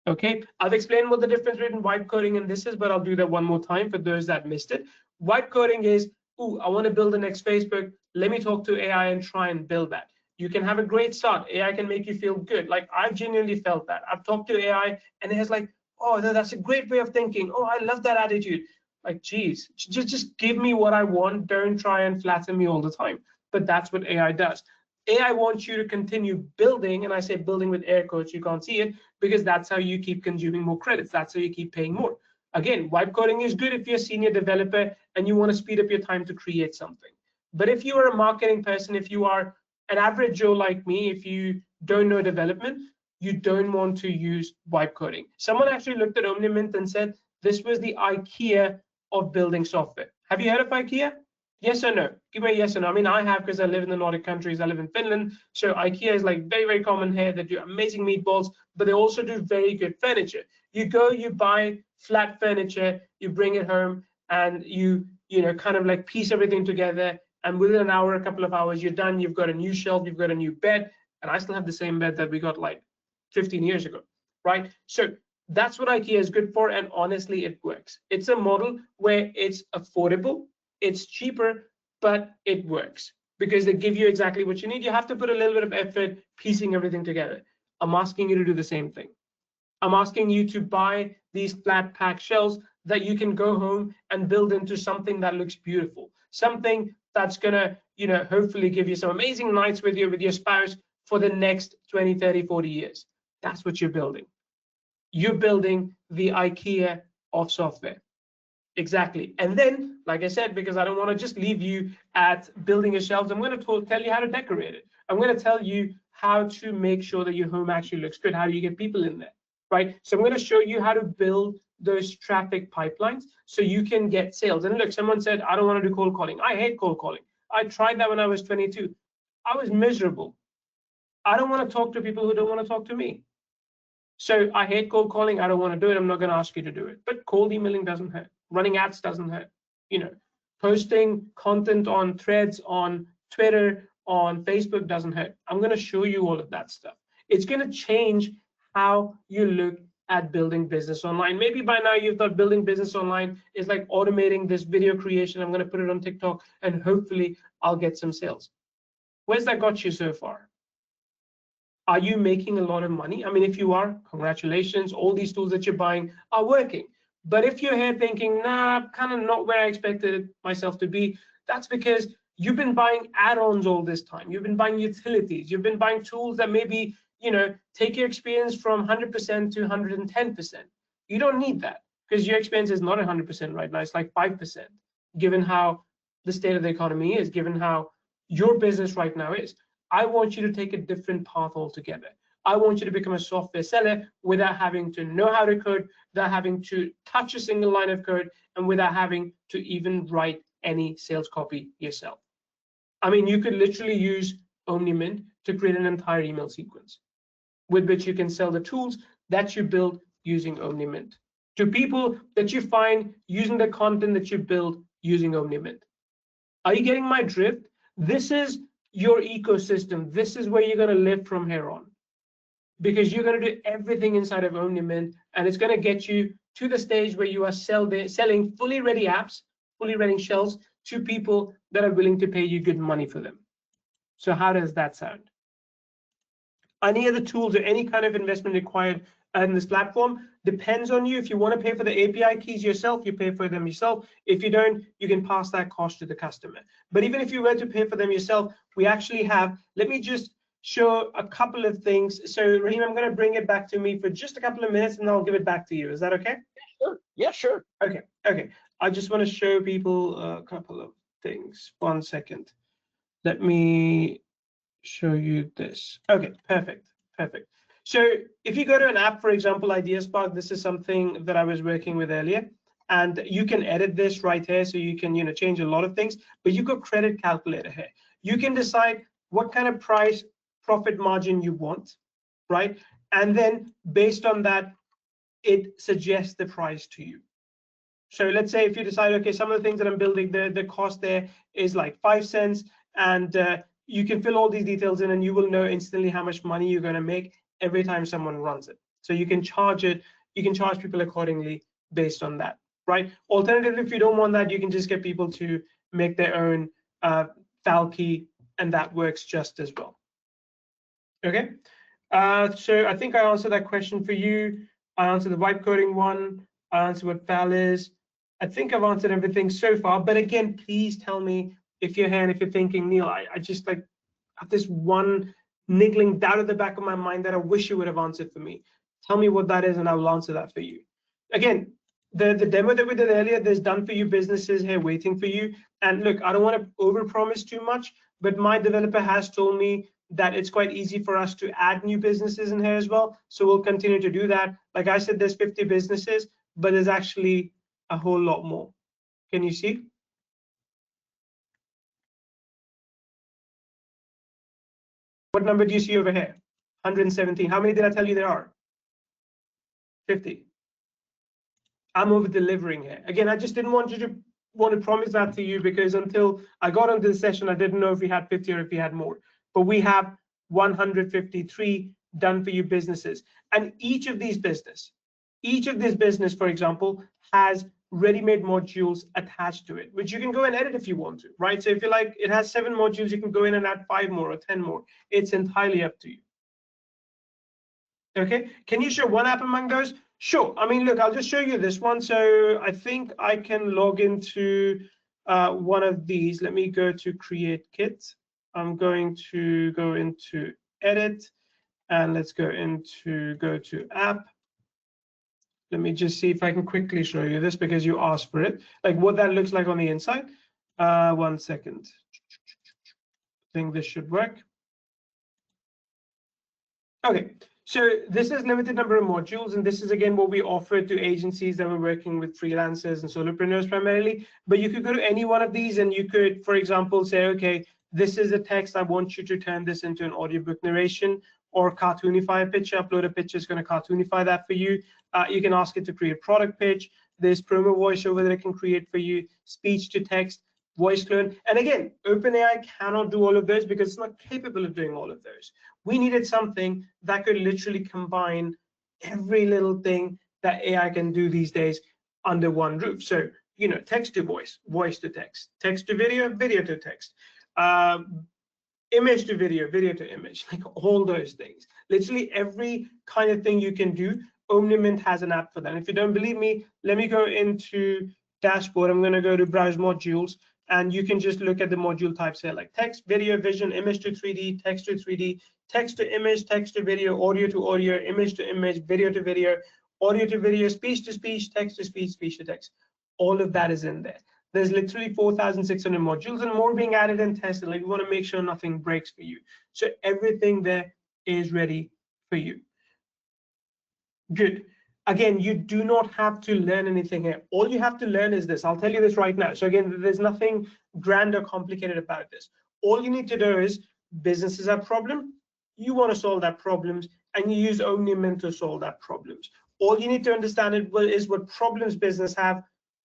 Okay, I've explained what the difference between white coding and this is, but I'll do that one more time for those that missed it. White coding is, ooh, I want to build the next Facebook. Let me talk to AI and try and build that. You can have a great start. AI can make you feel good. Like I've genuinely felt that. I've talked to AI and it's like, oh, that's a great way of thinking. Oh, I love that attitude. Like, geez, just give me what I want. Don't try and flatter me all the time. But that's what AI does. AI wants you to continue building, and I say building with air quotes, you can't see it, because that's how you keep consuming more credits. That's how you keep paying more. Again, vibe coding is good if you're a senior developer and you want to speed up your time to create something. But if you are a marketing person, if you are an average Joe like me, if you don't know development, you don't want to use vibe coding. Someone actually looked at omnimint and said this was the IKEA of building software. Have you heard of IKEA? Yes or no? Give me a yes or no. I mean, I have, because I live in the Nordic countries. I live in Finland. So IKEA is like very, very common here. They do amazing meatballs, but they also do very good furniture. You go, you buy flat furniture, you bring it home, and you kind of like piece everything together. And within an hour, a couple of hours, you're done. You've got a new shelf, you've got a new bed. And I still have the same bed that we got like 15 years ago, right? So that's what IKEA is good for. And honestly, it works. It's a model where it's affordable, it's cheaper, but it works because they give you exactly what you need. You have to put a little bit of effort piecing everything together. I'm asking you to do the same thing. I'm asking you to buy these flat pack shells that you can go home and build into something that looks beautiful, something that's gonna, hopefully give you some amazing nights with your spouse for the next 20, 30, 40 years. That's what you're building. You're building the IKEA of software. Exactly. And then, like I said, because I don't want to just leave you at building your shelves, I'm going to tell you how to decorate it. I'm going to tell you how to make sure that your home actually looks good. How do you get people in there, right? So I'm going to show you how to build those traffic pipelines so you can get sales. And look, someone said, I don't want to do cold calling. I hate cold calling. I tried that when I was 22. I was miserable. I don't want to talk to people who don't want to talk to me. So I hate cold calling. I don't want to do it. I'm not going to ask you to do it. But cold emailing doesn't hurt. Running ads doesn't hurt. Posting content on threads, on Twitter, on Facebook doesn't hurt. I'm going to show you all of that stuff. It's going to change how you look at building business online. Maybe by now you've thought building business online is like automating this video creation. I'm going to put it on TikTok and hopefully I'll get some sales. Where's that got you so far? Are you making a lot of money? I mean, if you are, congratulations. All these tools that you're buying are working. But if you're here thinking, nah, kind of not where I expected myself to be, that's because you've been buying add-ons all this time. You've been buying utilities. You've been buying tools that maybe, take your experience from 100% to 110%. You don't need that because your experience is not 100% right now. It's like 5%, given how the state of the economy is, given how your business right now is. I want you to take a different path altogether. I want you to become a software seller without having to know how to code, without having to touch a single line of code, and without having to even write any sales copy yourself. I mean, you could literally use omnimint to create an entire email sequence with which you can sell the tools that you build using omnimint to people that you find using the content that you build using omnimint. Are you getting my drift? This is your ecosystem. This is where you're going to live from here on, because you're going to do everything inside of omnimint, and it's going to get you to the stage where you are selling fully ready apps, fully ready shells to people that are willing to pay you good money for them. So how does that sound? Any other tools or any kind of investment required in this platform depends on you. If you want to pay for the API keys yourself, you pay for them yourself. If you don't, you can pass that cost to the customer. But even if you were to pay for them yourself, we actually have, let me just show a couple of things. So Raheem, I'm going to bring it back to me for just a couple of minutes and I'll give it back to you. Is that okay? Sure. Yeah, sure. Okay. I just want to show people a couple of things. 1 second. Let me show you this. Okay, perfect. So if you go to an app, for example, IdeaSpark, this is something that I was working with earlier, and you can edit this right here, so you can change a lot of things. But you got credit calculator here. You can decide what kind of price profit margin you want, right? And then based on that, it suggests the price to you. So let's say if you decide, okay, some of the things that I'm building, the cost there is like 5 cents, and you can fill all these details in and you will know instantly how much money you're going to make every time someone runs it. So you can charge it, you can charge people accordingly based on that, right? Alternatively, if you don't want that, you can just get people to make their own Falky, and that works just as well. Okay, so I think I answered that question for you. I answered the vibe coding one. I answered what Val is. I think I've answered everything so far. But again, please tell me if you're here and if you're thinking, Neil, I just like have this one niggling doubt at the back of my mind that I wish you would have answered for me. Tell me what that is, and I will answer that for you. Again, the demo that we did earlier, there's done for you businesses here waiting for you. And look, I don't want to overpromise too much, but my developer has told me that it's quite easy for us to add new businesses in here as well. So we'll continue to do that. Like I said, there's 50 businesses, but there's actually a whole lot more. Can you see? What number do you see over here? 117. How many did I tell you there are? 50. I'm over delivering here. Again, I just didn't want to promise that to you because until I got onto the session, I didn't know if we had 50 or if we had more. But we have 153 done for you businesses. And each of these business, for example, has ready-made modules attached to it, which you can go and edit if you want to, right? So if you like, it has 7 modules, you can go in and add 5 more or 10 more. It's entirely up to you. Okay, can you show one app among those? Sure. I mean, look, I'll just show you this one. So I think I can log into one of these. Let me go to Create Kit. I'm going to go into Edit, and let's go to App. Let me just see if I can quickly show you this because you asked for it, like what that looks like on the inside. 1 second. I think this should work. Okay. So this is limited number of modules, and this is again what we offer to agencies that were working with freelancers and solopreneurs primarily. But you could go to any one of these, and you could, for example, say, okay, this is a text. I want you to turn this into an audiobook narration or cartoonify a picture. Upload a picture, it's going to cartoonify that for you. You can ask it to create product pitch. There's promo voiceover that it can create for you, speech to text, voice clone. And again, OpenAI cannot do all of those because it's not capable of doing all of those. We needed something that could literally combine every little thing that AI can do these days under one roof. So, you know, text to voice, voice to text, text to video, video to text, image to video, video to image, like all those things. Literally every kind of thing you can do, omnimint has an app for that. And if you don't believe me, let me go into dashboard. I'm going to go to browse modules, and you can just look at the module types here, like text, video, vision, image to 3D, text to 3D, text to image, text to video, audio to audio, image to image, video to video, audio to video, speech to speech, text to speech, speech to text. All of that is in there. There's literally 4,600 modules and more being added and tested. Like, we want to make sure nothing breaks for you. So everything there is ready for you. Good. Again, you do not have to learn anything here. All you have to learn is this. I'll tell you this right now. So again, there's nothing grand or complicated about this. All you need to do is businesses have problem. You want to solve that problems, and you use omnimint to solve that problems. All you need to understand is what problems business have.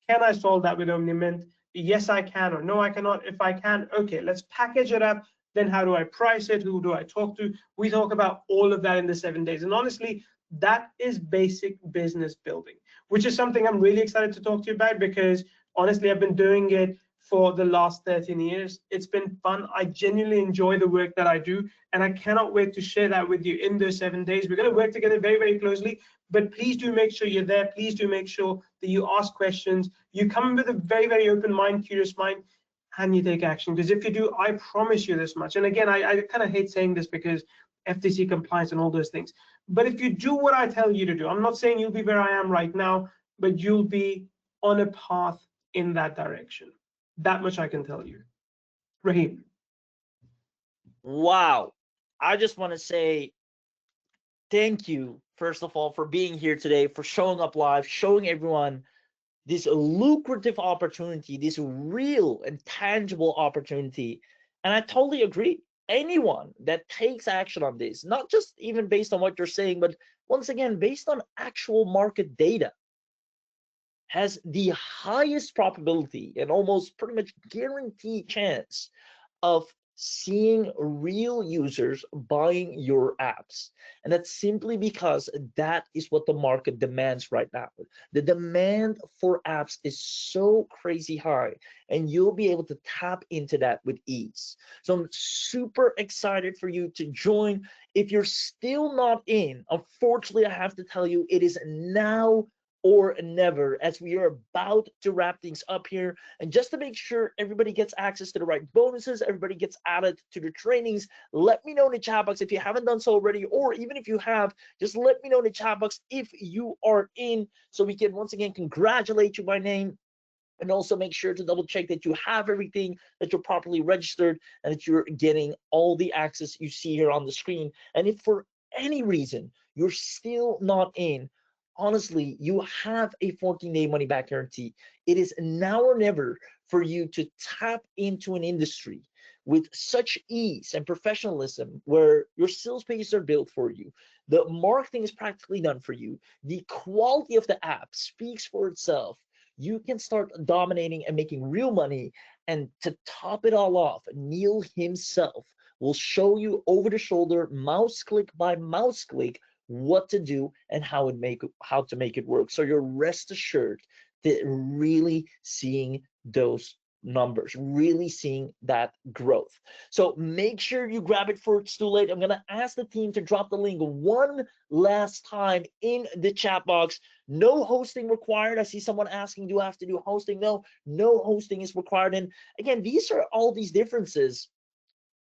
Can I solve that with omnimint? Yes, I can, or no, I cannot. If I can, okay, let's package it up. Then how do I price it? Who do I talk to? We talk about all of that in the 7 days. And honestly, that is basic business building, which is something I'm really excited to talk to you about because honestly, I've been doing it for the last 13 years. It's been fun. I genuinely enjoy the work that I do, and I cannot wait to share that with you in those 7 days. We're going to work together very, very closely, but please do make sure you're there. Please do make sure that you ask questions. You come with a very, very open mind, curious mind, and you take action. Because if you do, I promise you this much. And again, I kind of hate saying this because FTC compliance and all those things. But if you do what I tell you to do, I'm not saying you'll be where I am right now, but you'll be on a path in that direction. That much I can tell you. Raheem. Wow. I just want to say thank you, first of all, for being here today, for showing up live, showing everyone this lucrative opportunity, this real and tangible opportunity. And I totally agree. Anyone that takes action on this, not just even based on what you're saying, but once again, based on actual market data, has the highest probability and almost pretty much guaranteed chance of seeing real users buying your apps. And that's simply because that is what the market demands right now. The demand for apps is so crazy high, and you'll be able to tap into that with ease. So I'm super excited for you to join. If you're still not in, unfortunately, I have to tell you, it is now or never, as we are about to wrap things up here. And just to make sure everybody gets access to the right bonuses, everybody gets added to the trainings, let me know in the chat box if you haven't done so already, or even if you have, just let me know in the chat box if you are in, so we can once again congratulate you by name, and also make sure to double check that you have everything, that you're properly registered, and that you're getting all the access you see here on the screen. And if for any reason you're still not in, honestly, you have a 14-day money back guarantee. It is now or never for you to tap into an industry with such ease and professionalism, where your sales pages are built for you, the marketing is practically done for you, the quality of the app speaks for itself. You can start dominating and making real money. And to top it all off, Neil himself will show you over the shoulder, mouse click by mouse click, what to do and how to make it work. So you're rest assured that really seeing those numbers, really seeing that growth. So make sure you grab it before it's too late. I'm gonna ask the team to drop the link one last time in the chat box. No hosting required. I see someone asking, do I have to do hosting? No, no hosting is required. And again, these are all these differences.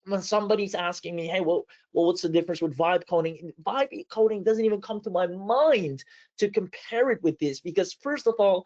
When somebody's asking me, hey, well, what's the difference with vibe coding? Vibe coding doesn't even come to my mind to compare it with this, because first of all,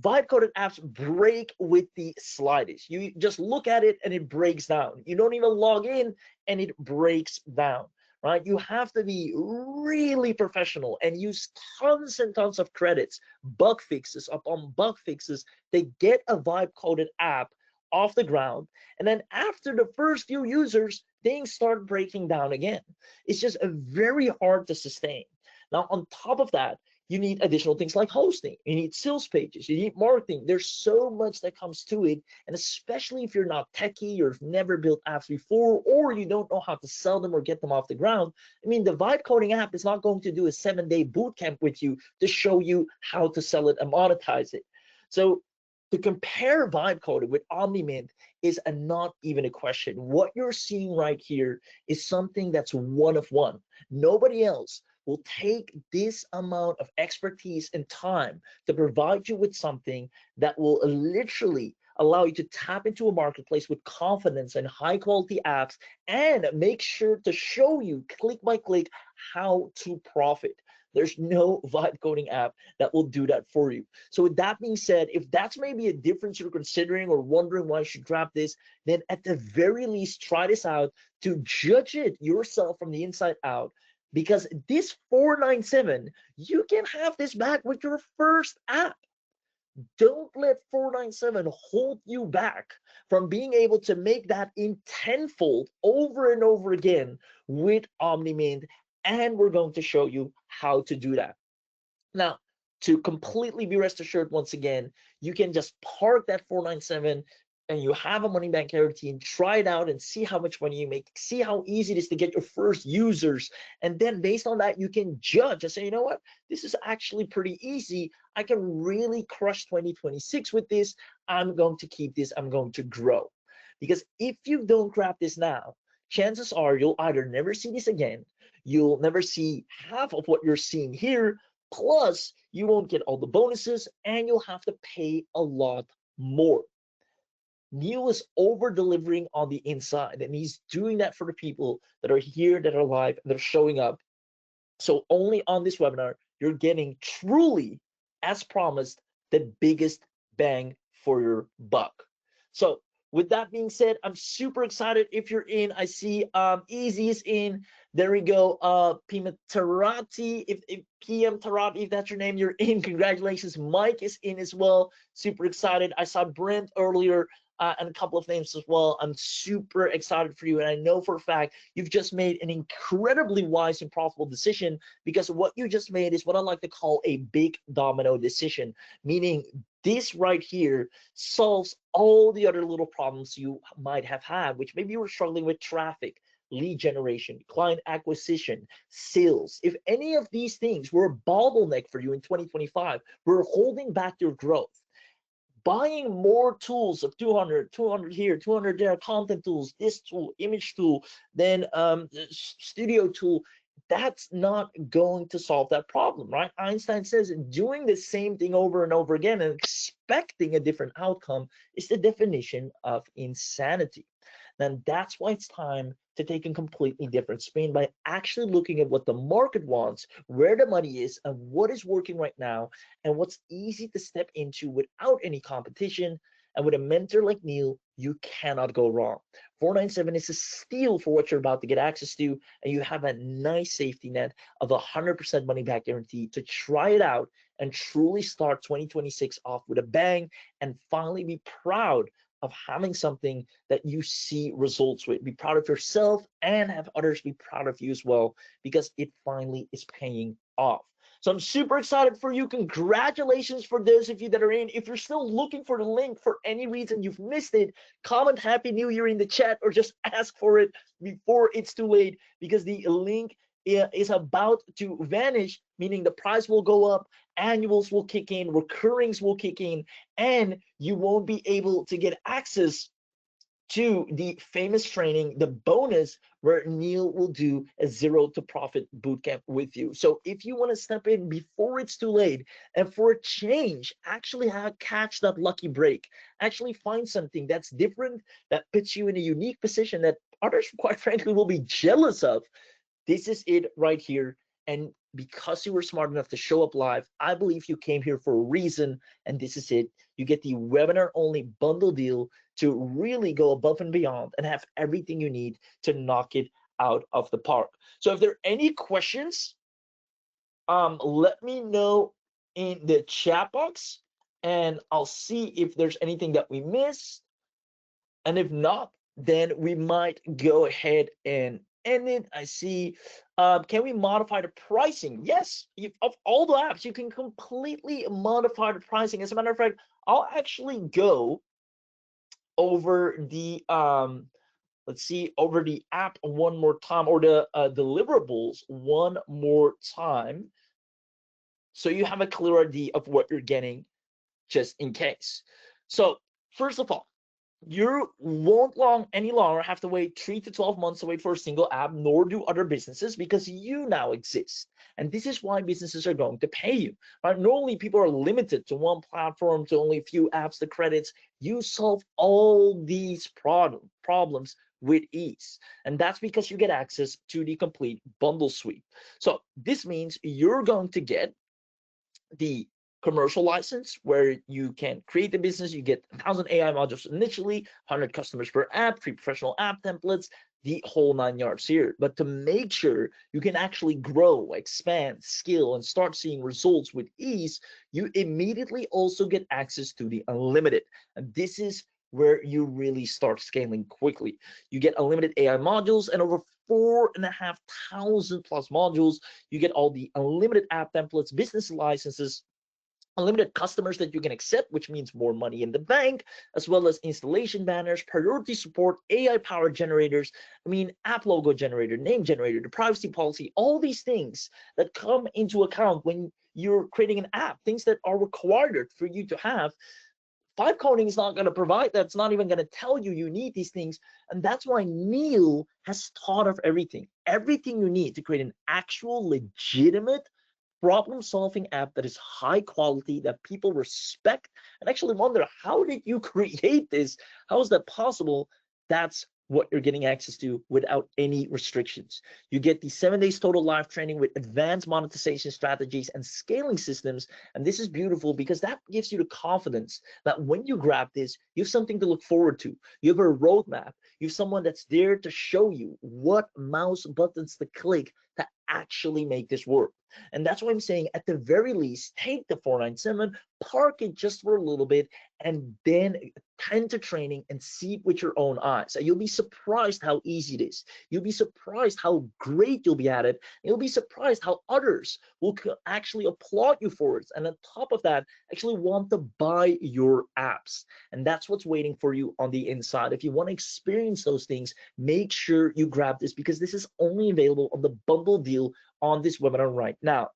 vibe coded apps break with the slightest. You just look at it and it breaks down. You don't even log in and it breaks down, right? You have to be really professional and use tons and tons of credits, bug fixes upon bug fixes to get a vibe coded app off the ground. And then after the first few users, things start breaking down again. It's just very hard to sustain. Now, on top of that, you need additional things like hosting, you need sales pages, you need marketing. There's so much that comes to it. And especially if you're not techie or have never built apps before, or you don't know how to sell them or get them off the ground, I mean, the vibe coding app is not going to do a 7-day boot camp with you to show you how to sell it and monetize it. So to compare vibe coding with omnimint is not even a question. What you're seeing right here is something that's one of one. Nobody else will take this amount of expertise and time to provide you with something that will literally allow you to tap into a marketplace with confidence and high quality apps, and make sure to show you click by click how to profit. There's no vibe coding app that will do that for you. So with that being said, if that's maybe a difference you're considering or wondering why you should grab this, then at the very least try this out to judge it yourself from the inside out. Because this 497, you can have this back with your first app. Don't let 497 hold you back from being able to make that in tenfold over and over again with omnimint. And we're going to show you how to do that. Now, to completely be rest assured, once again, you can just park that 497 and you have a money back guarantee and try it out and see how much money you make, see how easy it is to get your first users. And then based on that, you can judge and say, you know what, this is actually pretty easy. I can really crush 2026 with this. I'm going to keep this. I'm going to grow. Because if you don't grab this now, chances are you'll either never see this again, you'll never see half of what you're seeing here, plus you won't get all the bonuses, and you'll have to pay a lot more. Neil is over delivering on the inside, and he's doing that for the people that are here, that are live, and that are showing up. So only on this webinar, you're getting truly, as promised, the biggest bang for your buck. So with that being said, I'm super excited. If you're in, I see Easy is in. There we go. PM Tarati, if PM Tarati, if that's your name, you're in. Congratulations. Mike is in as well. Super excited. I saw Brent earlier. And a couple of names as well. I'm super excited for you. And I know for a fact you've just made an incredibly wise and profitable decision, because what you just made is what I like to call a big domino decision, meaning This right here solves all the other little problems you might have had, which maybe you were struggling with traffic, lead generation, client acquisition, sales. If any of these things were a bottleneck for you in 2025, were holding back your growth, buying more tools of 200 here, 200 there, content tools, this tool, image tool, then studio tool, that's not going to solve that problem, right? Einstein says doing the same thing over and over again and expecting a different outcome is the definition of insanity. Then that's why it's time to take a completely different spin by actually looking at what the market wants, where the money is, and what is working right now, and what's easy to step into without any competition. And with a mentor like Neil, you cannot go wrong. 497 is a steal for what you're about to get access to, and you have a nice safety net of 100% money back guarantee to try it out and truly start 2026 off with a bang and finally be proud of having something that you see results with. Be proud of yourself and have others be proud of you as well, because it finally is paying off. So I'm super excited for you. Congratulations for those of you that are in. If you're still looking for the link for any reason you've missed it, comment Happy New Year in the chat or just ask for it before it's too late, because the link is about to vanish, meaning the price will go up, annuals will kick in, recurrings will kick in, and you won't be able to get access to the famous training, the bonus, where Neil will do a zero to profit bootcamp with you. So if you want to step in before it's too late, and for a change, actually catch that lucky break, actually find something that's different, that puts you in a unique position that others, quite frankly, will be jealous of, this is it right here. And because you were smart enough to show up live, I believe you came here for a reason, and this is it. You get the webinar only bundle deal to really go above and beyond and have everything you need to knock it out of the park. So if there are any questions, let me know in the chat box and I'll see if there's anything that we missed. And if not, then we might go ahead and end it. I see. Can we modify the pricing? Yes, of all the apps, you can completely modify the pricing. As a matter of fact, I'll actually go over the let's see, over the app one more time, or the deliverables one more time, so you have a clear idea of what you're getting, just in case. So first of all, you won't any longer have to wait 3 to 12 months to wait for a single app, nor do other businesses, because you now exist. And this is why businesses are going to pay you. Right? Normally, people are limited to one platform, to only a few apps, the credits. You solve all these problems with ease. And that's because you get access to the complete bundle suite. So this means you're going to get the commercial license, where you can create the business. You get 1,000 AI modules initially, 100 customers per app, 3 professional app templates, the whole 9 yards here. But to make sure you can actually grow, expand, scale, and start seeing results with ease, you immediately also get access to the unlimited. And this is where you really start scaling quickly. You get unlimited AI modules and over 4,500 plus modules. You get all the unlimited app templates, business licenses, unlimited customers that you can accept, which means more money in the bank, as well as installation banners, priority support, AI powered generators, app logo generator, name generator, the privacy policy, all these things that come into account when you're creating an app, things that are required for you to have. Vibe coding is not going to provide that. It's not even going to tell you you need these things. And that's why Neil has thought of everything you need to create an actual legitimate problem-solving app that is high quality, that people respect and actually wonder, how did you create this? How is that possible? That's what you're getting access to without any restrictions. You get the 7 days total live training with advanced monetization strategies and scaling systems. And this is beautiful because that gives you the confidence that when you grab this, you have something to look forward to. You have a roadmap. You have someone that's there to show you what mouse buttons to click to actually make this work. And that's what I'm saying. At the very least, take the 497, park it just for a little bit, and then attend to training and see it with your own eyes. And you'll be surprised how easy it is. You'll be surprised how great you'll be at it. You'll be surprised how others will actually applaud you for it. And on top of that, actually want to buy your apps. And that's what's waiting for you on the inside. If you want to experience those things, make sure you grab this, because this is only available on the bundle deal on this webinar right now.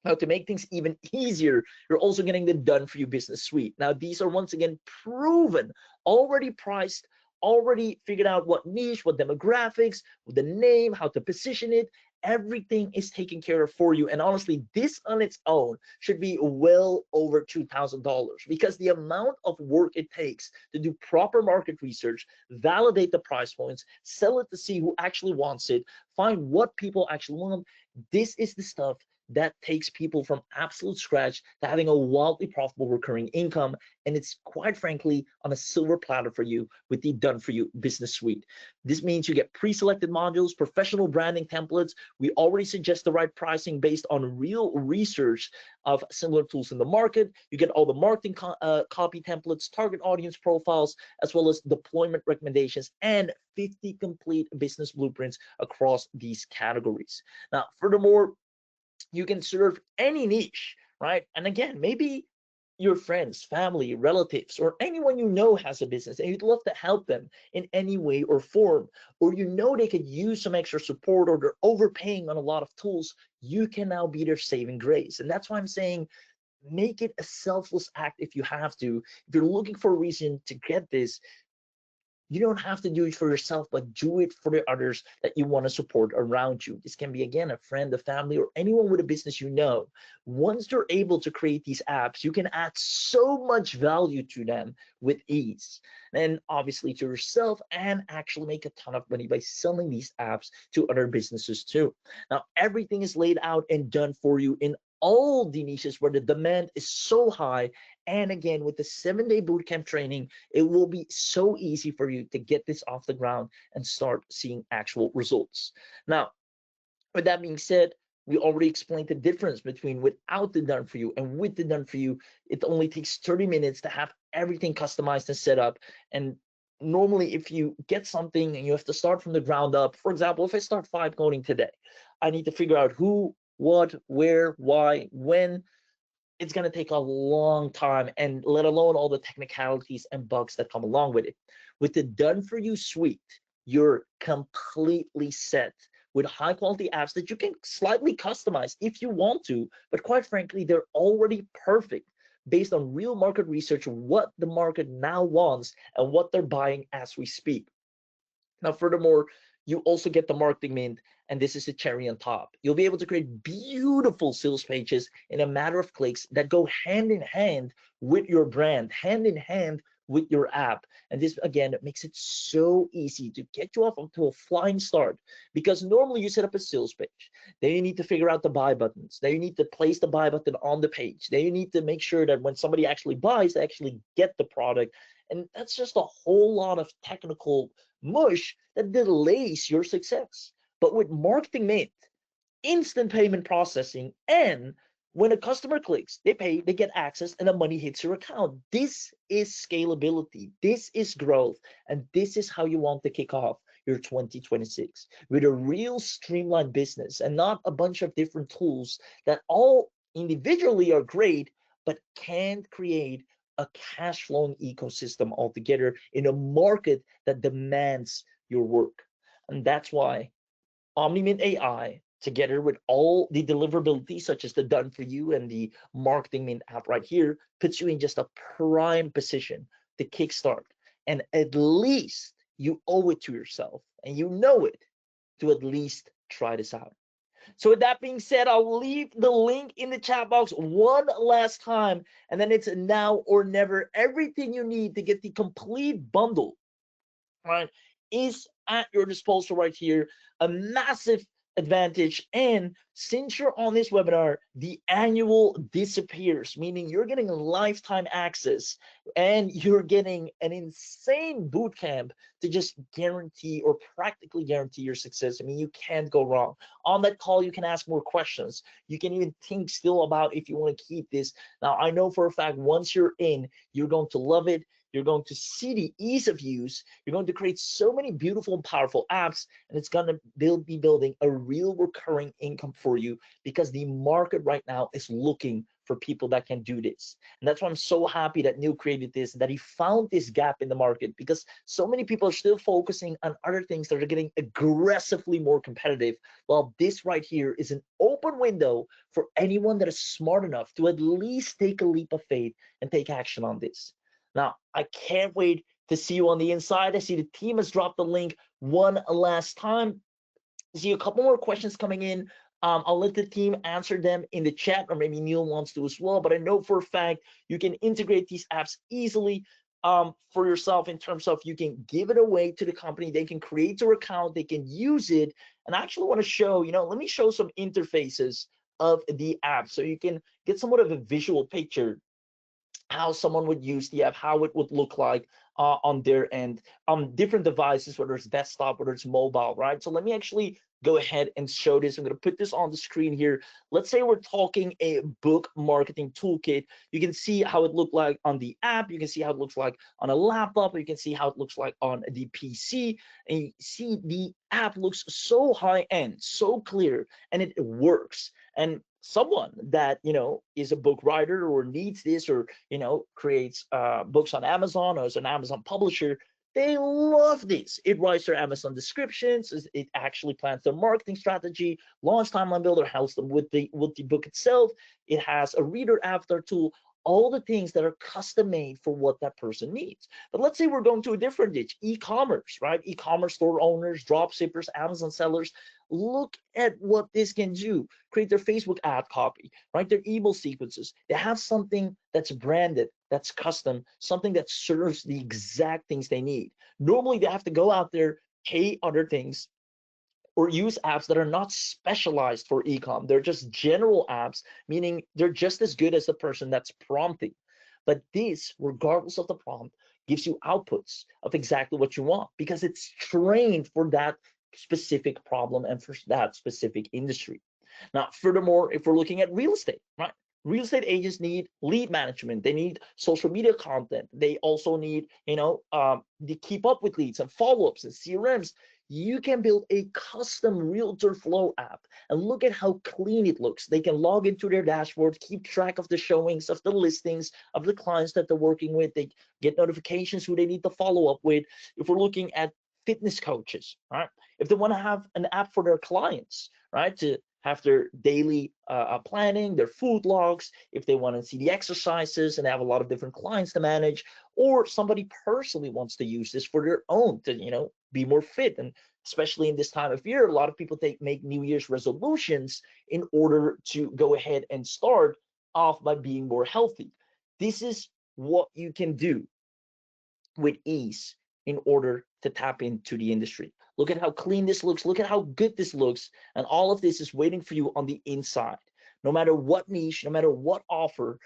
Now, to make things even easier, you're also getting the Done For You Business Suite. Now, these are once again proven, already priced, already figured out what niche, what demographics, the name, how to position it. Everything is taken care of for you. And honestly, this on its own should be well over $2,000, because the amount of work it takes to do proper market research, validate the price points, sell it to see who actually wants it, find what people actually want. This is the stuff that takes people from absolute scratch to having a wildly profitable recurring income. And it's quite frankly on a silver platter for you with the Done For You Business Suite. This means you get pre-selected modules, professional branding templates. We already suggest the right pricing based on real research of similar tools in the market. You get all the marketing copy templates, target audience profiles, as well as deployment recommendations, and 50 complete business blueprints across these categories. Now, furthermore, you can serve any niche, right? And again, maybe your friends, family, relatives, or anyone you know has a business and you'd love to help them in any way or form, or you know they could use some extra support, or they're overpaying on a lot of tools. You can now be their saving grace. And that's why I'm saying, make it a selfless act if you have to. If you're looking for a reason to get this, you don't have to do it for yourself, but do it for the others that you want to support around you. This can be, again, a friend, a family, or anyone with a business you know. Once they're able to create these apps, you can add so much value to them with ease. And obviously to yourself, and actually make a ton of money by selling these apps to other businesses too. Now, everything is laid out and done for you in all the niches where the demand is so high. And again, with the 7-day bootcamp training, it will be so easy for you to get this off the ground and start seeing actual results. Now, with that being said, we already explained the difference between without the Done For You and with the Done For You. It only takes 30 minutes to have everything customized and set up. And normally, if you get something and you have to start from the ground up, for example, if I start vibe coding today, I need to figure out who, what, where, why, when. It's going to take a long time, and let alone all the technicalities and bugs that come along with it. With the Done For You suite, you're completely set with high quality apps that you can slightly customize if you want to, but quite frankly, they're already perfect based on real market research, what the market now wants and what they're buying as we speak. Now, furthermore, you also get the marketing mint, and this is the cherry on top. You'll be able to create beautiful sales pages in a matter of clicks that go hand in hand with your brand, hand in hand with your app. And this, again, makes it so easy to get you off to a flying start, because normally you set up a sales page. Then you need to figure out the buy buttons. Then you need to place the buy button on the page. Then you need to make sure that when somebody actually buys, they actually get the product. And that's just a whole lot of technical mush that delays your success. But with Marketing Mint, instant payment processing, and when a customer clicks, they pay, they get access, and the money hits your account. This is scalability, this is growth, and this is how you want to kick off your 2026 with a real streamlined business, and not a bunch of different tools that all individually are great, but can't create a cash flowing ecosystem altogether in a market that demands your work. And that's why omnimint AI, together with all the deliverability such as the Done For You and the Marketing Mint app right here, puts you in just a prime position to kickstart. And at least you owe it to yourself, and you know it, to at least try this out. So with that being said, I'll leave the link in the chat box one last time, and then it's now or never. Everything you need to get the complete bundle, right, is at your disposal right here. A massive advantage. And since you're on this webinar, the annual disappears, meaning you're getting lifetime access, and you're getting an insane boot camp to just guarantee, or practically guarantee, your success. I mean, you can't go wrong. On that call, you can ask more questions. You can even think still about if you want to keep this. Now, I know for a fact, once you're in, you're going to love it. You're going to see the ease of use. You're going to create so many beautiful and powerful apps, and it's going to be building a real recurring income for you, because the market right now is looking for people that can do this. And that's why I'm so happy that Neil created this, that he found this gap in the market, because so many people are still focusing on other things that are getting aggressively more competitive, while this right here is an open window for anyone that is smart enough to at least take a leap of faith and take action on this. Now, I can't wait to see you on the inside. I see the team has dropped the link one last time. I see a couple more questions coming in. I'll let the team answer them in the chat, or maybe Neil wants to as well. But I know for a fact you can integrate these apps easily for yourself, in terms of you can give it away to the company. They can create their account, they can use it. And I actually want to show, let me show some interfaces of the app so you can get somewhat of a visual picture how someone would use the app, how it would look like on their end, on different devices, whether it's desktop, whether it's mobile, right? So let me actually go ahead and show this. I'm going to put this on the screen here. Let's say we're talking a book marketing toolkit. You can see how it looked like on the app. You can see how it looks like on a laptop. You can see how it looks like on the PC. And you see the app looks so high end, so clear, and it works. And someone that is a book writer or needs this, or creates books on Amazon, or is an Amazon publisher, they love this. It writes their Amazon descriptions, it actually plans their marketing strategy, launch timeline builder, helps them with the book itself. It has a reader avatar tool, all the things that are custom made for what that person needs. But let's say we're going to a different niche, e-commerce, right? E-commerce store owners, drop shippers, Amazon sellers. Look at what this can do. Create their Facebook ad copy, right? Their email sequences. They have something that's branded, that's custom, something that serves the exact things they need. Normally, they have to go out there, pay other things, or use apps that are not specialized for e-com. They're just general apps, meaning they're just as good as the person that's prompting. But this, regardless of the prompt, gives you outputs of exactly what you want, because it's trained for that specific problem and for that specific industry. Now, furthermore, if we're looking at real estate, right? Real estate agents need lead management. They need social media content. They also need, to keep up with leads and follow-ups and CRMs. You can build a custom realtor flow app, and look at how clean it looks. They can log into their dashboard, keep track of the showings, of the listings, of the clients that they're working with. They get notifications who they need to follow up with. If we're looking at fitness coaches, right? If they want to have an app for their clients, right, to have their daily planning, their food logs, if they want to see the exercises and have a lot of different clients to manage, or somebody personally wants to use this for their own to, be more fit. And especially in this time of year, a lot of people make New Year's resolutions in order to go ahead and start off by being more healthy. This is what you can do with ease in order to tap into the industry. Look at how clean this looks. Look at how good this looks. And all of this is waiting for you on the inside. No matter what niche, no matter what offer,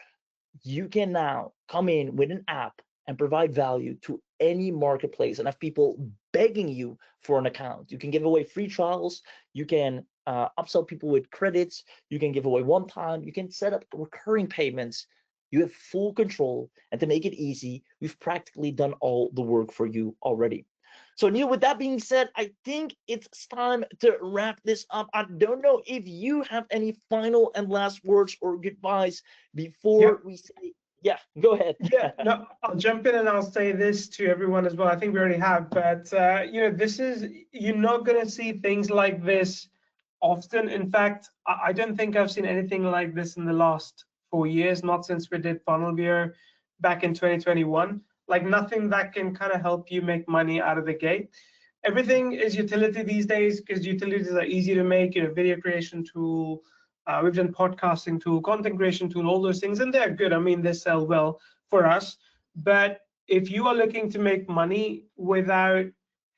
you can now come in with an app and provide value to any marketplace and have people begging you for an account. You can give away free trials. You can upsell people with credits. You can give away one time. You can set up recurring payments. You have full control. And to make it easy, we've practically done all the work for you already. So Neil, with that being said, I think it's time to wrap this up. I don't know if you have any final and last words or goodbyes before we say, yeah, go ahead. Yeah, no, I'll jump in and I'll say this to everyone as well. I think we already have, but you're not going to see things like this often. In fact, I don't think I've seen anything like this in the last 4 years, not since we did Funnel Bureau back in 2021. Like nothing that can kind of help you make money out of the gate. Everything is utility these days because utilities are easy to make, video creation tool, we've done podcasting tool, content creation tool, all those things, and they're good. I mean, they sell well for us. But if you are looking to make money without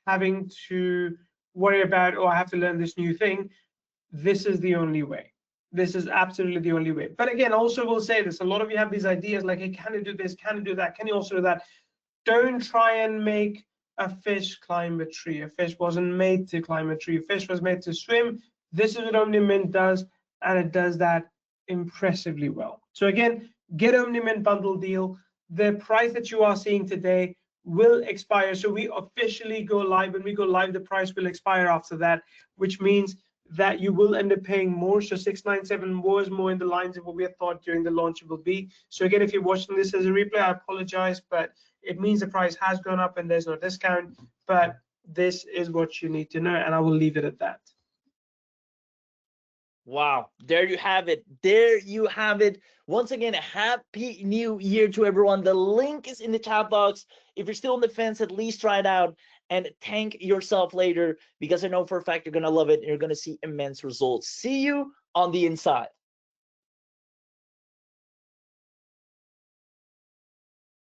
having to worry about, oh, I have to learn this new thing, this is the only way. This is absolutely the only way. But again, also will say this, a lot of you have these ideas like, hey, can you do this? Can you do that? Can you also do that? Don't try and make a fish climb a tree. A fish wasn't made to climb a tree. A fish was made to swim. This is what omnimint does, and it does that impressively well. So again, get omnimint bundle deal. the price that you are seeing today will expire. So we officially go live. When we go live, the price will expire after that, which means that you will end up paying more. So 697 was more in the lines of what we had thought during the launch it will be. So again, if you're watching this as a replay, I apologize, but it means the price has gone up and there's no discount. But this is what you need to know, and I will leave it at that. Wow, there you have it. There you have it. Once again, happy new year to everyone. The link is in the chat box. If you're still on the fence, at least try it out and thank yourself later, because I know for a fact you're going to love it and you're going to see immense results. See you on the inside.